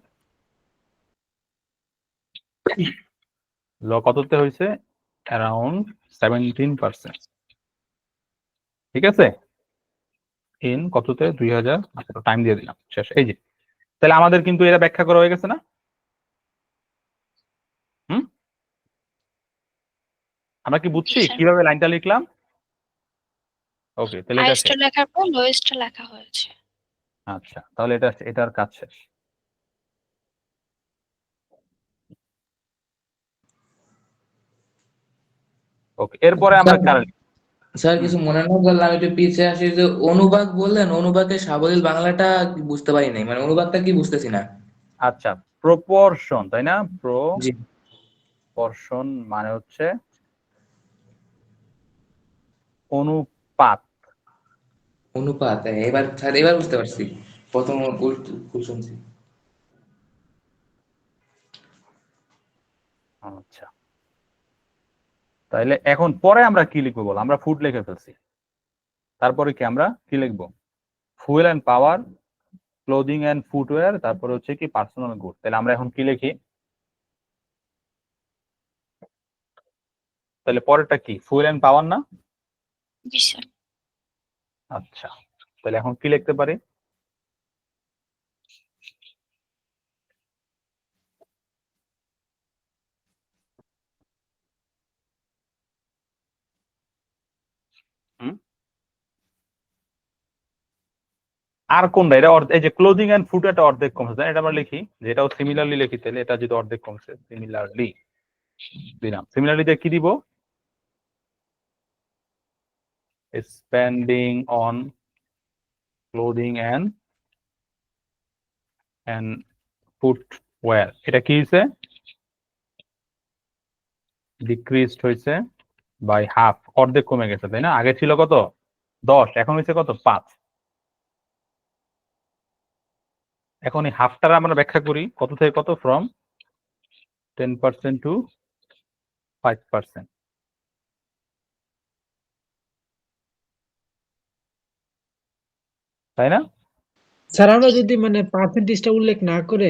ল কততে হয়েছে? অ্যারাউন্ড 17%, ঠিক আছে? ইন কততে? 2000। টাইম দিয়ে দিলাম, শেষ। এই যে তাহলে আমাদের কিন্তু এটা ব্যাখ্যা করা হয়ে গেছে না? হুম, আমরা কি বুঝছি জি, স্যার। কিভাবে লাইনটা লিখলাম? ওকে তাহলে এটা হাইয়েস্ট শেষ। লেখার পর লোয়েস্ট লেখা হয়েছে। আচ্ছা তাহলে এটার কাজ শেষ। ওকে এরপরে আমরা কারেন্ট। স্যার কিছু মনে না করলে আমি একটু পিছিয়ে আসি। যে অনুবাদ বললেন, অনুবাদের সাবলীল বাংলাটা বুঝতে পারি নাই, মানে অনুবাদটা কি বুঝতেছি না। আচ্ছা প্রপোর্শন, তাই না? জি। প্রপোর্শন মানে হচ্ছে অনুপাত। অনুপাত, হ্যাঁ, এবার স্যার এবার বুঝতে পারছি, প্রথম ভুল শুনছি। আচ্ছা তাহলে এখন পরে আমরা কি লিখবো বল? আমরা ফুড লিখে ফেলছি, তারপরে কি আমরা কি লিখবো? Fuel and power, clothing and footwear, তারপরে হচ্ছে কি পার্সোনাল গুড। তাহলে আমরা এখন কি লিখি? তাহলে পরেরটা কি? ফুয়েল অ্যান্ড পাওয়ার না? জি, স্যার। আচ্ছা তাহলে এখন কি লিখতে পারি? আর কোনটা? এটা এই যে ক্লোদিং এন্ড ফুড, এটা অর্ধেক কমছে, এটা আমরা লিখি যে এটাও সিমিলারলি লিখি। তাহলে এটা যদি অর্ধেক কমছে, সিমিলারলি দিলাম। সিমিলারলি দিয়ে কি দিব? Spending on clothing and footwear, এটা কি হয়েছে? ডিক্রিজড হয়েছে বাই হাফ, অর্ধেক কমে গেছে, তাই না? আগে ছিল কত? 10, এখন হয়েছে কত? 5। এখন এই হাফটার আমরা ব্যাখ্যা করি কত থেকে কত? ফ্রম 10% টু 5%, তাই না? স্যার আমরা যদি মানে পার্সেন্টেজটা উল্লেখ না করে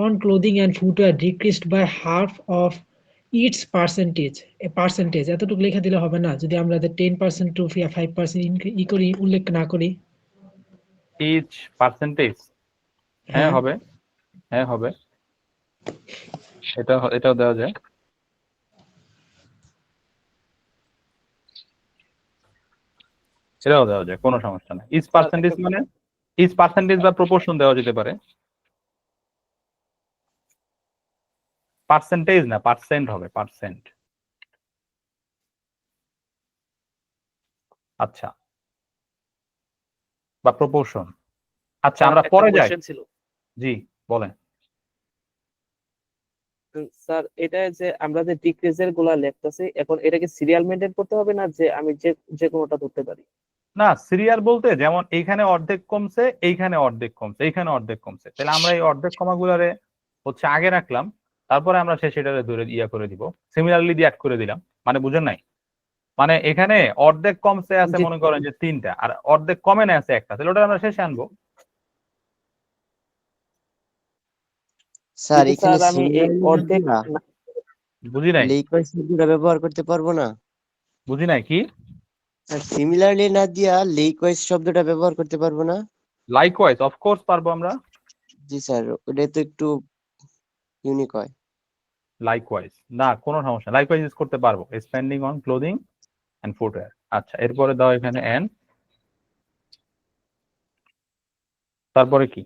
on clothing and footwear decreased by half of its percentage এতটুকু লেখা দিলে হবে না, যদি আমরা 10% টু 5% ই করি, উল্লেখ না করি? ইচ পার্সেন্টেজ, হ্যাঁ হ্যাঁ হবে, হ্যাঁ হবে, এটাও দেওয়া যায়। এটাও দেওয়া যায়, কোনো সমস্যা নাই। ইচ পার্সেন্টেজ মানে ইচ পার্সেন্টেজ বা প্রপোর্শন দেওয়া যেতে পারে। পার্সেন্টেজ না, পার্সেন্ট হবে, পার্সেন্ট। আচ্ছা, বা প্রপোর্শন। আচ্ছা আমরা একটা পরে যাই। কোশ্চেন ছিল জি বলেন। স্যার, এটা যে আমরা যে ডিক্রিজের গুলা লিখতেছি, এখন এটাকে সিরিয়াল মেনটেন করতে হবে না, যে আমি যে কোনোটা ধরতে পারি? না, সিরিয়াল বলতে যেমন এইখানে অর্ধেক কমছে, এইখানে অর্ধেক কমছে, এইখানে অর্ধেক কমছে, তাহলে আমরা এই অর্ধেক কমাগুলারে হচ্ছে আগে রাখলাম, তারপরে আমরা সেটারে ধরে ইয়া করে দিব, সিমিলারলি দিয়ে অ্যাড করে দিলাম। মানে বুঝেন নাই? মানে এখানে অর্ধেক কমছে আছে জি। মনে করেন যে 3টা, আর অর্ধেক কমে না আছে একটা, তাহলে ওটা আমরা শেষে আনবো। স্যার কিন্তু এখানে স্যার আমি এই সিমিলারলি অর্ধেক বুঝি নাই, লিকুইড শব্দটা ব্যবহার করতে পারবো না? বুঝি নাই কি? স্যার সিমিলারলি না দিয়া লিকুইড শব্দটা ব্যবহার করতে পারবো না? লাইকওয়াইজ অফকোর্স পারবো আমরা। জি স্যার, ওটা তো একটু ইউনিক হয়। লাইকওয়াইজ না, কোনো সমস্যা, লাইকওয়াইজ ইউজ করতে পারবো, spending on clothing and footwear. আচ্ছা, এরপরে দাও এখানে এন, তারপরে কি?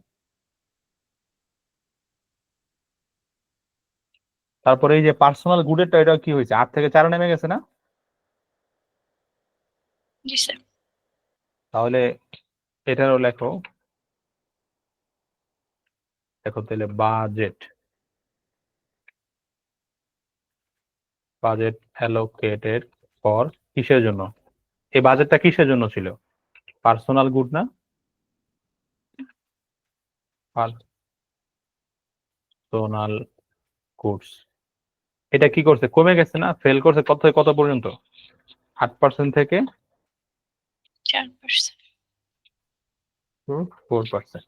তারপরে এই যে পার্সোনাল গুডেরটা, এটা কি হয়েছে? 8 থেকে 4 নেমে গেছে না? জি স্যার। তাহলে এটারও লেখো, দেখো তাহলে বাজেট, বাজেট অ্যালোকেটেড ফর কিসের জন্য? এই বাজেটটা কিসের জন্য ছিল? পার্সোনাল গুড না? Personal goods. এটা কি করছে? কমে গেছে না? ফেল করছে কত থেকে কত পর্যন্ত? 8% থেকে 4%। 4%।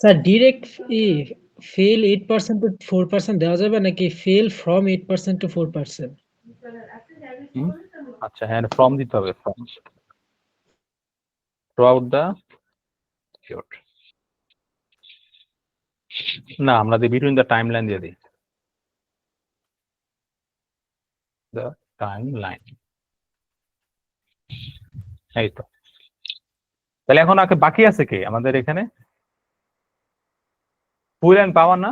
স্যার ডিরেক্ট ফেল 8% টু 4% দেওয়া যাবে, নাকি ফেল ফ্রম 8% টু 4%? আচ্ছা হ্যাঁ, ফ্রম দিতে হবে, ফ্রম থ্রুআউট দা পিরিয়ড। না, আমরা দিই বিটুইন দ্য টাইম লাইন দিয়ে দিই, দ্য টাইম লাইন। এই তো। তাহলে এখন বাকি আছে কে আমাদের এখানে? ফুয়েল এন্ড পাওয়ার না?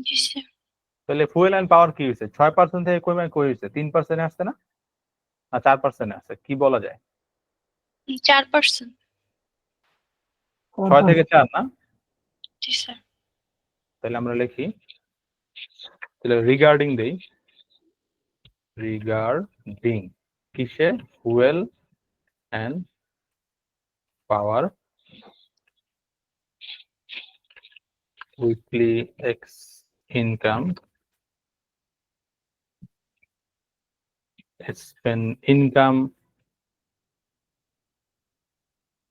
জি স্যার। তাহলে ফুয়েল এন্ড পাওয়ার কি হয়েছে? 6% থেকে কমে কই হয়েছে? 3% আসছে না? না 4% আসছে, কি বলা যায়? 4%। 6 থেকে 4 না? জি স্যার। তাহলে আমরা লিখি, তাহলে রিগার্ডিং দেই, রিগার্ডিং কিসে? Fuel and power weekly x income income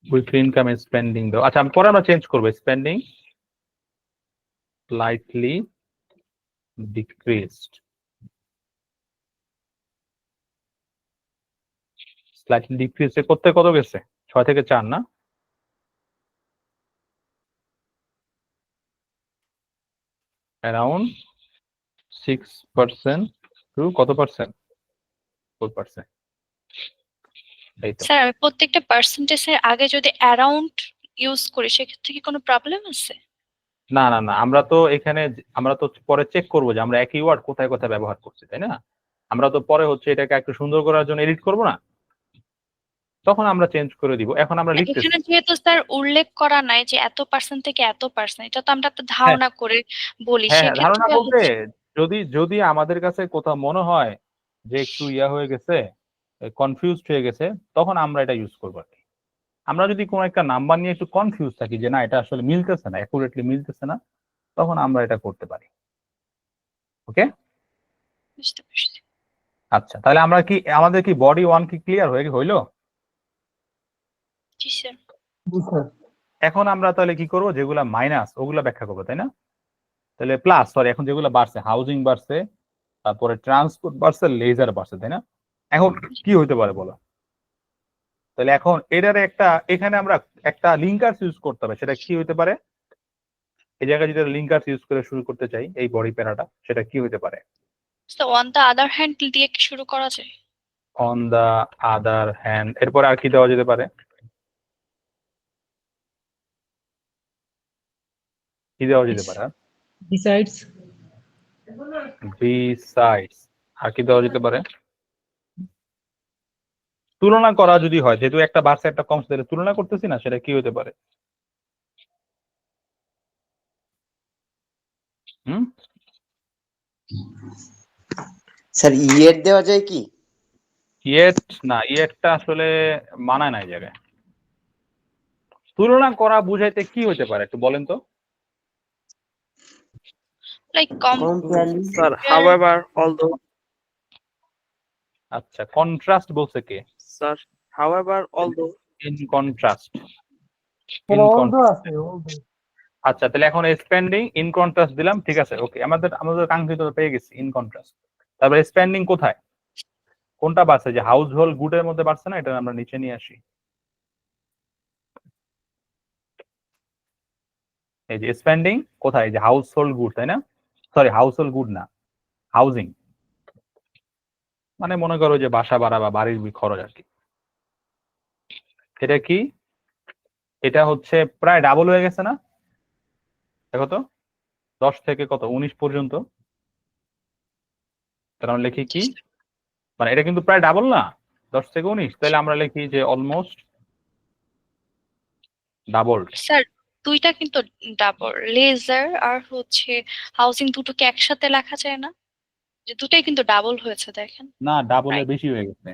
weekly income spending দাও। আচ্ছা, আমি পরে আমরা চেঞ্জ করবো, spending slightly decreased. Slightly decrease করতে কত গেছে? 6 থেকে 4 না? অ্যারাউন্ড 6% টু কত পার্সেন্ট? 4%। এই তো। স্যার, আমি প্রত্যেকটা পার্সেন্টেজের আগে যদি অ্যারাউন্ড ইউজ করি, সেক্ষেত্রে কি কোনো প্রবলেম আছে? না না না, আমরা তো এখানে আমরা তো পরে চেক করবো যে আমরা একই ওয়ার্ড কোথায় কোথায় ব্যবহার করছি, তাই না? আমরা তো পরে হচ্ছে এটাকে একটু সুন্দর করার জন্য এডিট করবো না, তখন আমরা চেঞ্জ করে দিব। এখন আমরা লিখতেছি। এখানে যেহেতু স্যার উল্লেখ করা নাই যে এত পার্সেন্ট থেকে এত পার্সেন্ট, এটা তো আমরা একটা ধারণা করে বলি, হ্যাঁ হ্যাঁ, ধারণা সেক্ষেত্রে বলতে যদি যদি আমাদের কাছে কোথাও মনে হয় যে একটু ইয়া হয়ে গেছে, কনফিউজড হয়ে গেছে, তখন আমরা এটা ইউজ করবো আর কি। আমরা যদি কোনো একটা নাম্বার নিয়ে একটু কনফিউজ থাকি যে না এটা আসলে মিলতেছে না, অ্যাকুরেটলি মিলতেছে না, তখন আমরা এটা করতে পারি। ওকে, বুঝতে পারছি। আচ্ছা তাহলে আমরা কি আমাদের কি বডি 1 কি ক্লিয়ার হইলো? জি স্যার। জি স্যার। এখন আমরা তাহলে কি করব, যেগুলা মাইনাস ওগুলা ব্যাখ্যা করবো, তাই না? তাহলে প্লাস, সরি, এখন যেগুলো বাড়ছে, হাউজিং বাড়ছে, তারপরে ট্রান্সপোর্ট বাড়ছে, লেজার বাড়ছে, তাই না? এখন কি হইতে পারে বলো? তাহলে এখন এটারে একটা, এখানে আমরা একটা লিঙ্কার্স ইউজ করতে হবে, সেটা কি হইতে পারে? এই জায়গায় যেটা লিঙ্কার্স ইউজ করে শুরু করতে চাই এই বডি প্যারাটা, সেটা কি হইতে পারে? তো অন দ্য আদার হ্যান্ড দিয়ে কি শুরু করা যায়? অন দা আদার হ্যান্ড, এরপরে আর কি দেওয়া যেতে পারে? কি দেওয়া যেতে পারে? Besides, বিসাইডস, আর কি দেওয়া যেতে পারে? তুলনা করা যদি হয়, যেহেতু একটা বাড়ছে একটা কমছে, তাহলে তুলনা করতেছি না, সেটা কি হতে পারে? হুম, স্যার ইয়ের দেওয়া যায় কি? ইয়েট না, ইয়েটটা আসলে মানায় না এই জায়গায়। তুলনা করা বুঝাইতে কি হতে পারে একটু বলেন তো? Like comparably. Sir however although, আচ্ছা, কন্ট্রাস্ট বলছে কে? Sir however although, in contrast, sir in although আছে, অলদো। আচ্ছা, তাহলে এখন স্পেন্ডিং ইন কন্ট্রাস্ট দিলাম, ঠিক আছে, ওকে, আমাদের আমাদের কাঙ্ক্ষিত পেয়ে গেছি ইন কন্ট্রাস্ট। তারপরে স্পেন্ডিং কোথায়, কোনটা বাড়ছে? যে হাউস হোল্ড গুডের মধ্যে বাড়ছে না, এটা আমরা নিচে নিয়ে আসি। এই যে স্পেন্ডিং কোথায়, এই যে হাউস হোল্ড গুড, তাই না? সরি, হাউস হোল্ড গুড না, হাউজিং, মানে মনে করো যে বাসা ভাড়া বা বাড়ির খরচ আর কি। এটা কি? এটা হচ্ছে প্রায় ডাবল হয়ে গেছে না? দেখো তো, 10 থেকে কত 19 পর্যন্ত, তাহলে আমরা লিখি কি, মানে এটা কিন্তু প্রায় ডাবল না, 10 থেকে 19, তাহলে আমরা লিখি যে অলমোস্ট ডাবল। স্যার দুইটা কিন্তু ডাবল, লেজার আর হচ্ছে হাউজিং দুটোকে একসাথে লেখা যায় না? যে দুটাই কিন্তু ডাবল হয়েছে দেখেন। না, ডাবলের রাইট। বেশি হয়ে গেছে,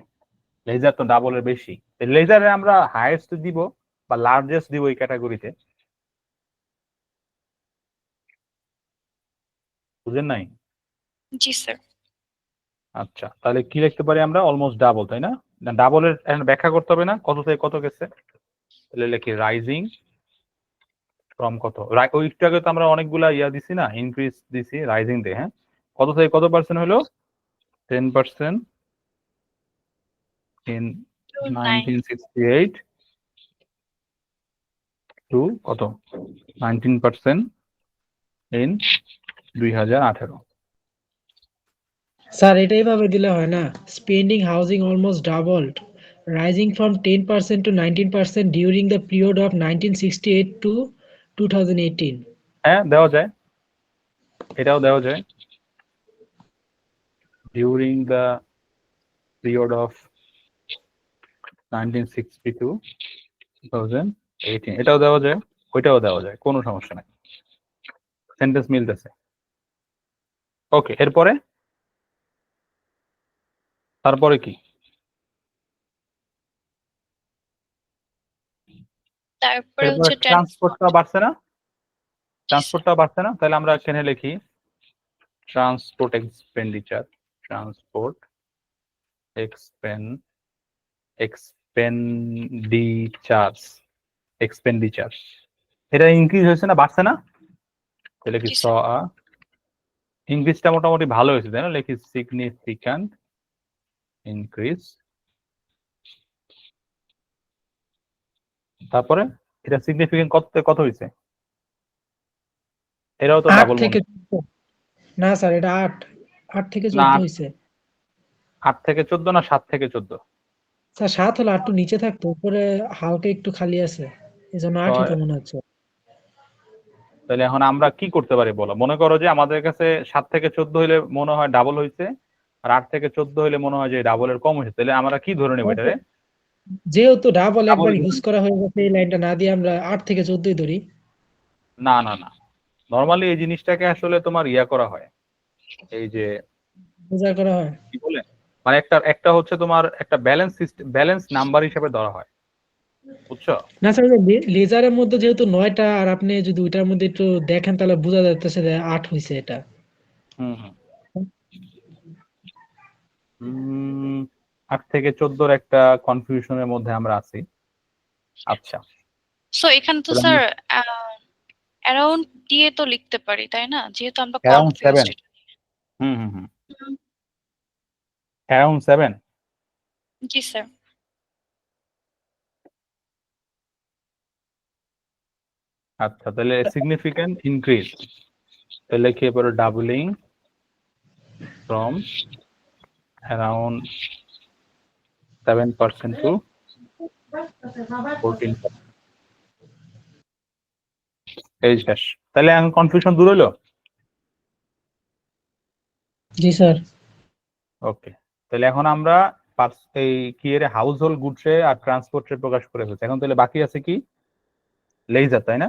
লেজার তো ডাবলের বেশি। লেজারে আমরা হাইয়েস্ট দিব বা লার্জেস্ট দিব এই ক্যাটাগরিতে, বুঝেন নাই? জি স্যার। আচ্ছা, তাহলে কি লিখতে পারি আমরা? অলমোস্ট ডাবল, তাই না? ডাবলের ব্যাখ্যা করতে হবে না, কত থেকে কত গেছে, তাহলে লিখি রাইজিং ফ্রম কত, ওই একটু আগে তো আমরা অনেকগুলা ইয়া দিছি না, ইনক্রিজ দিছি, রাইজিং দে, হ্যাঁ, কত থেকে কত পার্সেন্ট হলো? 10% ইন 1968 টু কত 19% ইন 2018। স্যার এটা এইভাবে দিলে হয় না। Spending housing almost doubled, rising from 10% to 19% during the period of 1968 to 2018. হ্যাঁ, দেওয়া যায়, এটাও দেওয়া যায়, during the period of 1960 to 2018, এটাও দেওয়া যায়, ওইটাও দেওয়া যায়, কোনো সমস্যা নাই, সেন্টেন্স মিলতেছে। ওকে, এরপরে তারপরে কি? তারপরে এরপরে হচ্ছে ট্রান্সপোর্টটা বাড়ছে না, ট্রান্সপোর্টটা বাড়ছে না, তাহলে আমরা এখানে লিখি ট্রান্সপোর্ট এক্সপেন্ডিচার, ট্রান্সপোর্ট এক্সপেন্ডিচার্স, এক্সপেন্ডিচার, এটা ইনক্রিজ হয়েছে না, বাড়ছে না? তাহলে কি জি স স্যার। ইনক্রিজটা মোটামুটি ভালো হয়েছে, তাই না? লিখি সিগনিফিক্যান্ট ইনক্রিজ, তারপরে এটা সিগনিফিক্যান্ট কত থেকে কত হয়েছে? এটাও তো 8 ডাবল থেকে মনে, 14 না স্যার, এটা 8 থেকে না 14 হয়েছে। 8 থেকে 14 না 7 থেকে 14? স্যার 7 হলে আর একটু নিচে থাকতো, উপরে হালকা একটু খালি আছে, এই জন্য 8 হতো মনে হচ্ছে। তাহলে এখন আমরা কি করতে পারি বলো? মনে করো যে আমাদের কাছে 7 থেকে 14 হইলে মনে হয় ডাবল হয়েছে, আর 8 থেকে 14 হইলে মনে হয় যে ডাবলের কম হয়েছে, তাহলে আমরা কি ধরে নেবো এটারে? যেহেতু ডাবল ডাবল, একবার ইউজ করা হয়ে গেছে, এই লাইনটা না দিয়ে আমরা 8 থেকে 14 ধরি। না না না, নর্মালি এই জিনিসটাকে আসলে তোমার ইয়া করা হয়, এই যে বোঝা করা হয়। কি বলে, মানে একটা একটা হচ্ছে তোমার একটা ব্যালেন্স সিস্টেম, ব্যালেন্স নাম্বার হিসেবে ধরা হয়, বুঝছো? না স্যার, লেজারের মধ্যে যেহেতু 9টা, আর আপনি যদি ওইটার মধ্যে একটু দেখেন তাহলে বোঝা যাচ্ছে যে 8 হয়েছে এটা। হুম হুম 8 থেকে 14 একটা কনফিউশনের মধ্যে আমরা আছি। আচ্ছা, সো এখানে তো তাহলে স্যার অ্যারাউন্ড দিয়ে তো লিখতে পারি তাই না, যেহেতু আমরা অ্যারাউন্ড 7। কনফিউজড। হুম। অ্যারাউন্ড 7। জি স্যার। আচ্ছা, তাহলে সিগনিফিক্যান্ট ইনক্রিজ, তাহলে কি পরে ডাবলিং ফ্রম অ্যারাউন্ড 7% টু 14%। এই শেষ। তাহলে এখন কনফিউশন দূর হলো। জি স্যার। ওকে, তাহলে এখন আমরা এই কি এর হাউস হোল্ড গুডসে আর ট্রান্সপোর্টে প্রকাশ করে ফেলছি। এখন তাহলে বাকি আছে কি? লেজার, তাই না?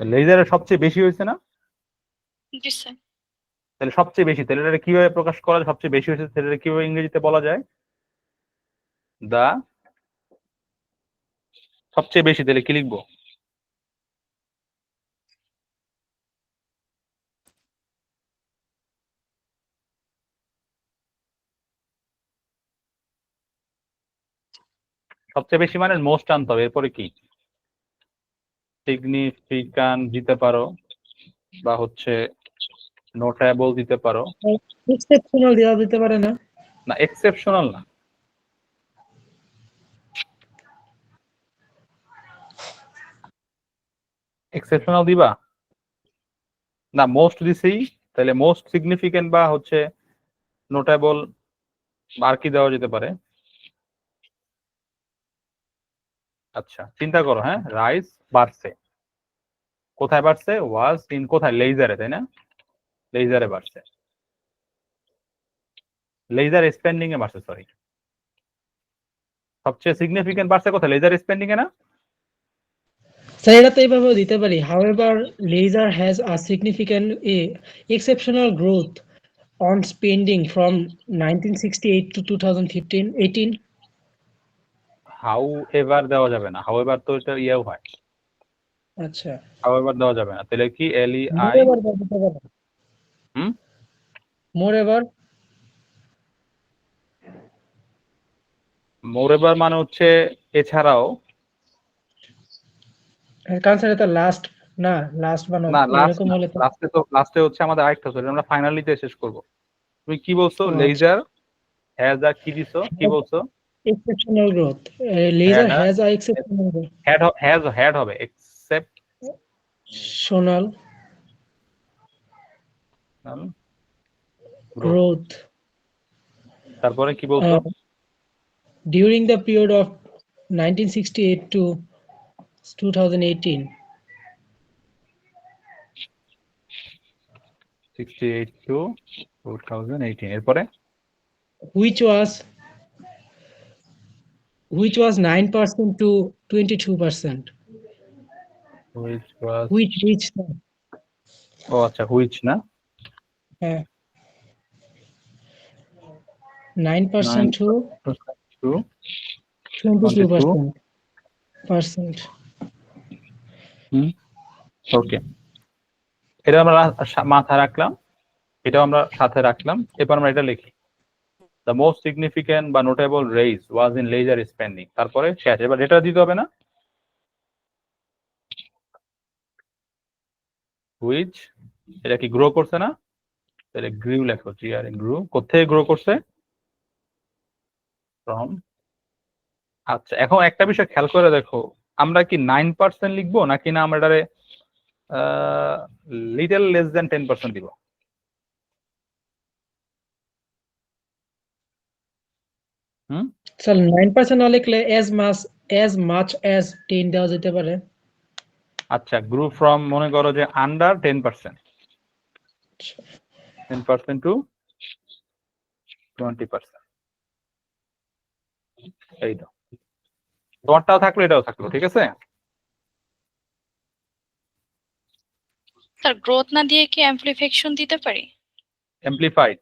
লেজারের সবচেয়ে বেশি হয়েছে না? জি স্যার। তাহলে সবচেয়ে বেশি, তাহলে এটা কিভাবে প্রকাশ করা যায়? সবচেয়ে বেশি হয়েছে, তাহলে এটা কিভাবে ইংরেজিতে বলা যায়? দা সবচেয়ে বেশি, তাহলে কি লিখবো? সবচেয়ে বেশি মানে মোস্ট আনতে হবে, এরপরে কি? সিগনিফিক্যান্ট দিতে পারো, বা হচ্ছে নোটেবল দিতে পারো। এক্সেপশনাল দেওয়া যেতে পারে না? না, এক্সেপশনাল না। এক্সেপশনাল দিবা না, মোস্ট দিছেই, তাহলে মোস্ট সিগনিফিক্যান্ট বা হচ্ছে নোটেবল আর কি দেওয়া যেতে পারে? আচ্ছা, চিন্তা করো। হ্যাঁ, রাইস বাড়ছে, কোথায় বাড়ছে? ওয়াজ ইন, কোথায়? লেজারে, তাই না? লেজারে বাড়ছে, লেজার স্পেন্ডিং এ বাড়ছে, সরি। সবচেয়ে সিগনিফিক্যান্ট বাড়ছে কোথায়? লেজার স্পেন্ডিং এ না? স্যার এটা তো এইভাবেও দিতে পারি, however laser has a significant exceptional growth on spending from 1968 to 2015-18. How ever দেওয়া যাবে না, হাউ এভার তো এটা ইয়েও হয়, আচ্ছা, হাউ এভার দেওয়া যাবে না। তাহলে কি এল ই আই? moreover দেওয়া যেতে পারে। হুম, moreover মোরেবার মানে হচ্ছে এছাড়াও। কারণ স্যার এটা লাস্ট না, লাস্ট বানান না, লাস্ট এরকম না, হলে তো লাস্টে হচ্ছে আমাদের আরেকটা, আমরা ফাইনালিতে শেষ করব। তুমি কি বলছো? ও আচ্ছা। লেজার হ্যাজ আ কি দিছো, কি বলছো? exceptional growth. Laser has a exceptional growth. Had হবে, Exceptional growth তারপরে কি বলছো? during the period of 1968 to 2018. 68 to 2018, এরপরে? which was 9% to 22%. Which was, Which ও আচ্ছা, হুইচ না, 9% to 22%. ওকে, এটা আমরা মাথায় রাখলাম, এটাও আমরা সাথে রাখলাম। এরপর আমরা এটা লিখি, দ্য মোস্ট সিগনিফিক্যান্ট বা notable raise was in leisure spending, তারপরে শেষ। এবার এটা দিতে হবে না? হুইচ, এটা কি গ্রো করছে না? তাহলে গ্রিউ লেখো, জিআর গ্রু। কোথায় গ্রো করছে? ফ্রম। আচ্ছা, এখন একটা বিষয় খেয়াল করে দেখো, আমরা কি 9% লিখবো নাকি না আমরা এটারে লিটল লেস দেন 10% দিব? স্যার 9% না লিখলে as much as 10 দেওয়া যেতে পারে। আচ্ছা, গ্রু ফ্রম, মনে করো যে আন্ডার 10%, 10% টু 20%। এই তো, তোমারটাও থাকলো, এটাও থাকলো, ঠিক আছে। স্যার গ্রোথ না দিয়ে কি অ্যামপ্লিফিকেশন দিতে পারি? এমপ্লিফাইড,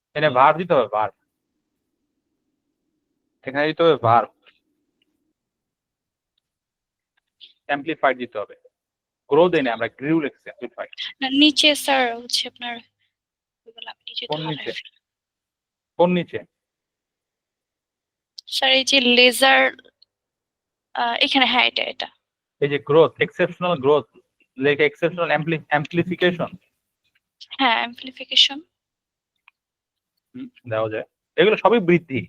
এখানে ভার দিতে হবে, ভার এখানে দিতে হবে, ভার অ্যামপ্লিফাইড দিতে হবে। গ্রো দেই না, আমরা গ্রিউ লিখছি, অ্যামপ্লিফাইড। না নিচে স্যার হচ্ছে আপনার, আমি নিচে তো কোন নিচে? হারাই ফেলি। কোন নিচে? স্যার এই যে লেজার এখানে, হ্যাঁ এটা এই যে গ্রোথ, এক্সেপশনাল গ্রোথ, লেখে এক্সেপশনাল অ্যাম্পলিফিকেশন হ্যাঁ অ্যাম্পলিফিকেশন। দেওয়া যায়, এগুলো সবই বৃদ্ধি।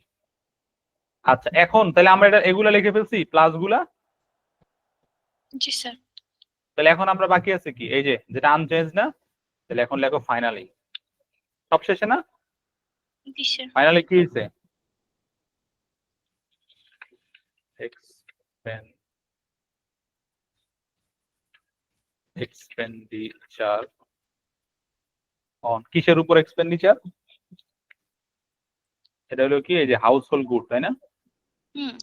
আচ্ছা এখন তাহলে আমরা এগুলা লিখে ফেলছি প্লাস গুলা। জি স্যার। তাহলে এখন আমরা বাকি আছে কি, এই যে যেটা আনচেঞ্জ না, তাহলে এখন লেখো ফাইনালি, সব শেষে না, জি স্যার। ফাইনালি কি হয়েছে, এক্সপেন্ডিচার অন, কিসের উপর এক্সপেন্ডিচার, এটা হলো কি এই যে হাউস হোল্ড গুড, তাই না? হুম।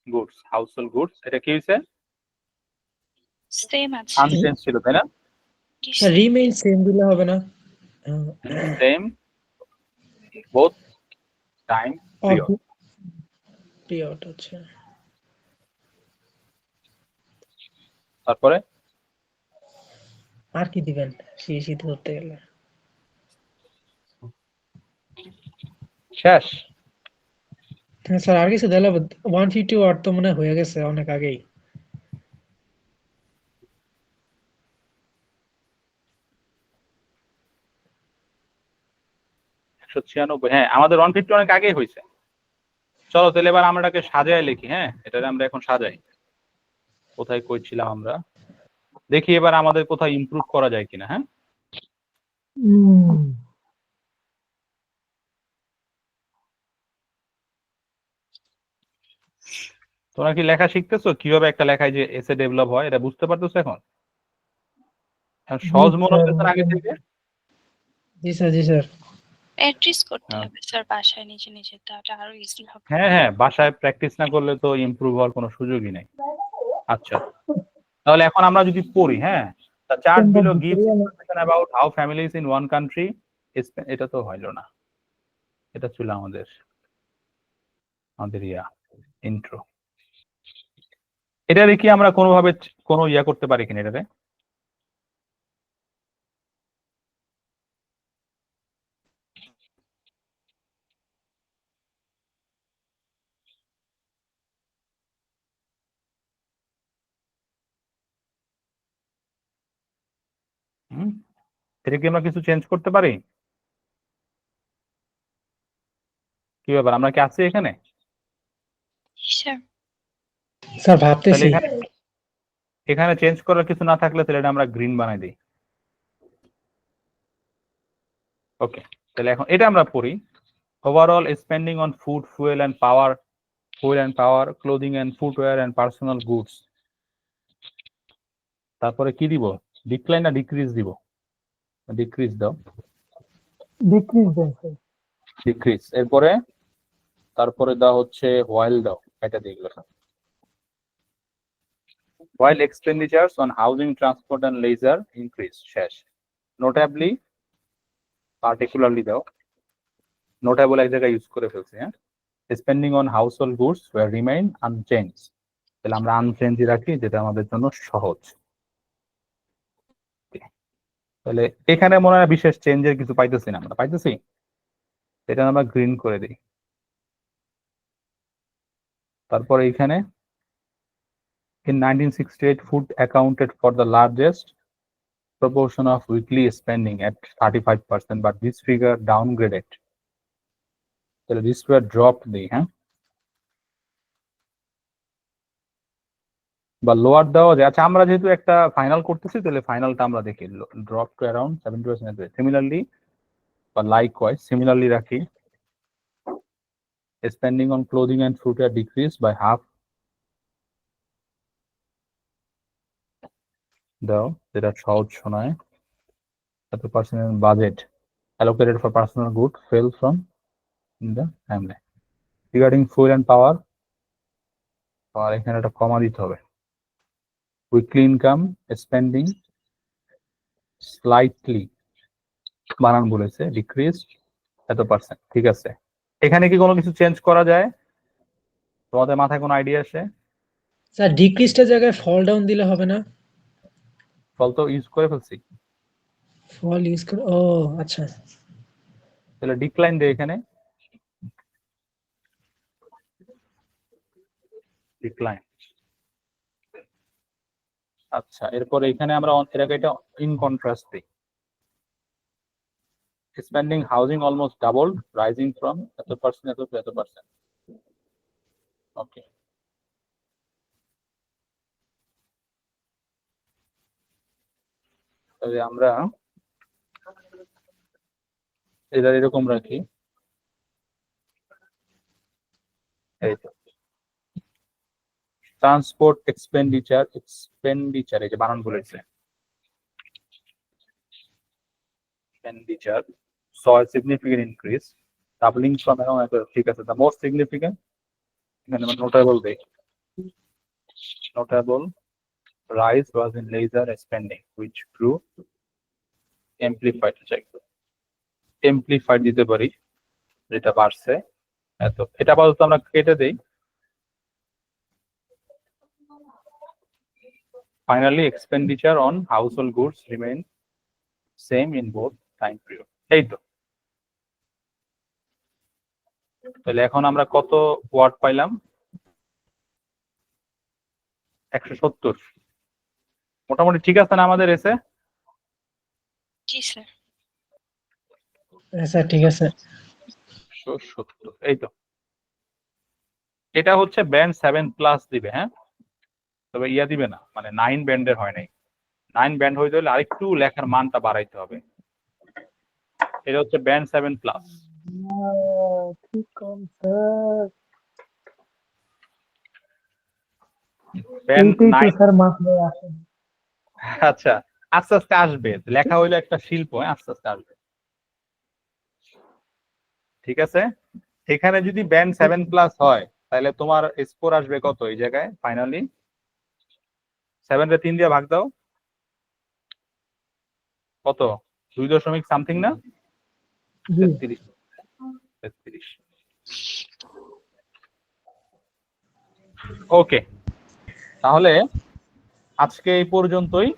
গুডস, হাউস হোল্ড গুডস, এটা কি হয়েছে, সেম আছে। আনচেঞ্জ ছিল তাই না? জি স্যার স্যার। রিমেইন সেম দিলে হবে না? Same both time period. Period আচ্ছা। তারপরে আর কি দিবেন শীত করতে গেলে? শেষ। হ্যাঁ স্যার আর কিছু দিলে 150 ওয়াট তো মনে হয়ে গেছে অনেক আগেই। হ্যাঁ আমাদের 150 অনেক আগেই হয়েছে। চলো তাহলে এবার আমরা এটাকে সাজায় লিখি। হ্যাঁ এটা আমরা এখন সাজাই, কোথায় কইছিলাম আমরা, দেখি এবার আমাদের কোথায় ইমপ্রুভ করা যায় কিনা। হ্যাঁ তোমরা কি লেখা শিখতেছো, কিভাবে একটা লেখায় যে এসে ডেভেলপ হয় এটা বুঝতে পারতেছো এখন? সহজ মনে হচ্ছে আগে থেকে। জি স্যার জি স্যার। প্র্যাকটিস করতে হ্যাঁ। হবে স্যার বাসায় নিজে নিজে, তাহলে আরো ইজি হবে। হ্যাঁ বাসায় প্র্যাকটিস না করলে তো ইমপ্রুভ হওয়ার কোনো সুযোগই নেই। আচ্ছা তাহলে এখন আমরা যদি পড়ি, হ্যাঁ the chart below gives information about how families in one country এটা তো হইলো না, এটা ছিল আমাদের ইন্ট্রো। এটা দেখি আমরা কোনোভাবে কোনো ইয়া করতে পারি কিনা এটাতে। এটা কি আমরা কিছু চেঞ্জ করতে পারি? কি ব্যাপার, আমরা কি আছি এখানে? স্যার স্যার তাহলে ভাবতেছি। এখানে চেঞ্জ করার কিছু না থাকলে তাহলে এটা আমরা গ্রিন বানাই দিই। ওকে তাহলে এখন এটা আমরা পড়ি, overall spending on food fuel and power clothing and footwear and personal goods. তারপরে কি দিব, ডিক্লাইন না ডিক্রিজ দিব? ডিক্রিজ দাও, ডিক্রিজ দেন স্যার। ডিক্রিজ। এরপরে তারপরে দাও হচ্ছে হোয়াইল দাও, এটা দিয়ে গেলো। While expenditures on housing, transport and leisure increase, শেষ। Notably, particularly দাও, notable এক জায়গায় ইউজ করে ফেলছি। হ্যাঁ spending on household goods were remain unchanged, তাহলে আমরা আনচেঞ্জ রাখি যেটা আমাদের জন্য সহজ। তাহলে এখানে মনে হয় বিশেষ চেঞ্জের কিছু পাইতেছি না, আমরা পাইতেছি, এটা আমরা গ্রিন করে দিই। তারপরে এখানে in 1968 food accounted for the largest proportion of weekly spending at 35%, but this figure downgraded, তাহলে this were dropped দিই। হ্যাঁ বা লোয়ার দেওয়া যায়। আচ্ছা আমরা যেহেতু একটা ফাইনাল করতেছি তাহলে ফাইনালটা আমরা দেখি, ড্রপ টু অ্যারাউন্ড 70%। সিমিলারলি বা লাইকওয়াইজ সিমিলারলি রাখি, spending on clothing and footwear decrease by half দাও, যেটা সহজ শোনায়। এত percent budget allocated for personal good fell from in the family. Regarding fuel and power, আর এখানে একটা কমা দিতে হবে। Weekly income spending slightly, বানান বলেছে, decreased এত পার্সেন্ট। ঠিক আছে, এখানে কি কোনো কিছু চেঞ্জ করা যায়? তোমাদের মাথায় কোনো আইডিয়া আসে? স্যার ডিক্রিজটার জায়গায় ফল ডাউন দিলে হবে না? ফল তো ইউজ করে ফেলছি। ফল ইউজ করে, ও আচ্ছা। তাহলে ডিক্লাইন দেয় এখানে, ডিক্লাইন। আচ্ছা, এরপরে এখানে আমরা এটাকে এটা ইন কন্ট্রাস্ট দিই। Expanding housing almost doubled, rising from এত পার্সেন্ট এত to এত পার্সেন্ট। ওকে, তাহলে আমরা এটা এরকম রাখি, এই তো ট্রান্সপোর্ট এক্সপেন্ডিচার, এই যে বানান বলেছে, expenditure saw a significant increase, doubling from around, ঠিক আছে, the most significant এখানে notable দেই, notable rise was in laser spending which grew amplified দিতে পারি, যেটা বাড়ছে এত। এটা আপাতত আমরা কেটে দেই। Finally, expenditure on household goods remain same in both time period. এই তো, তাহলে এখন আমরা কত ওয়ার্ড পাইলাম? 170। মোটামুটি ঠিক আছে না আমাদের এসে? জি স্যার। স্যার ঠিক আছে। 170, এই তো। এটা হচ্ছে ব্যান্ড 7 প্লাস দিবে, হ্যাঁ, তবে ইয়া দিবে না, মানে 9 ব্যান্ডের হয় নাই। 9 ব্যান্ড হইতে হলে আরেকটু লেখার মানটা বাড়াইতে হবে। এটা হচ্ছে ব্যান্ড 7 প্লাস। ঠিক কম স্যার, ব্যান্ড এইটাই তো 9। স্যার মাথায় আসে। আচ্ছা, আস্তে আস্তে আসবে, লেখা হইলো একটা শিল্প, আস্তে আস্তে আসবে, ঠিক আছে। এখানে যদি ব্যান্ড 7 প্লাস হয় তাহলে তোমার স্কোর আসবে কত এই জায়গায়? ফাইনালি 7 রে 3 দিয়ে ভাগ দাও, কত? 2 সামথিং না? জি 33। ওকে, তাহলে আজকে এই পর্যন্তই।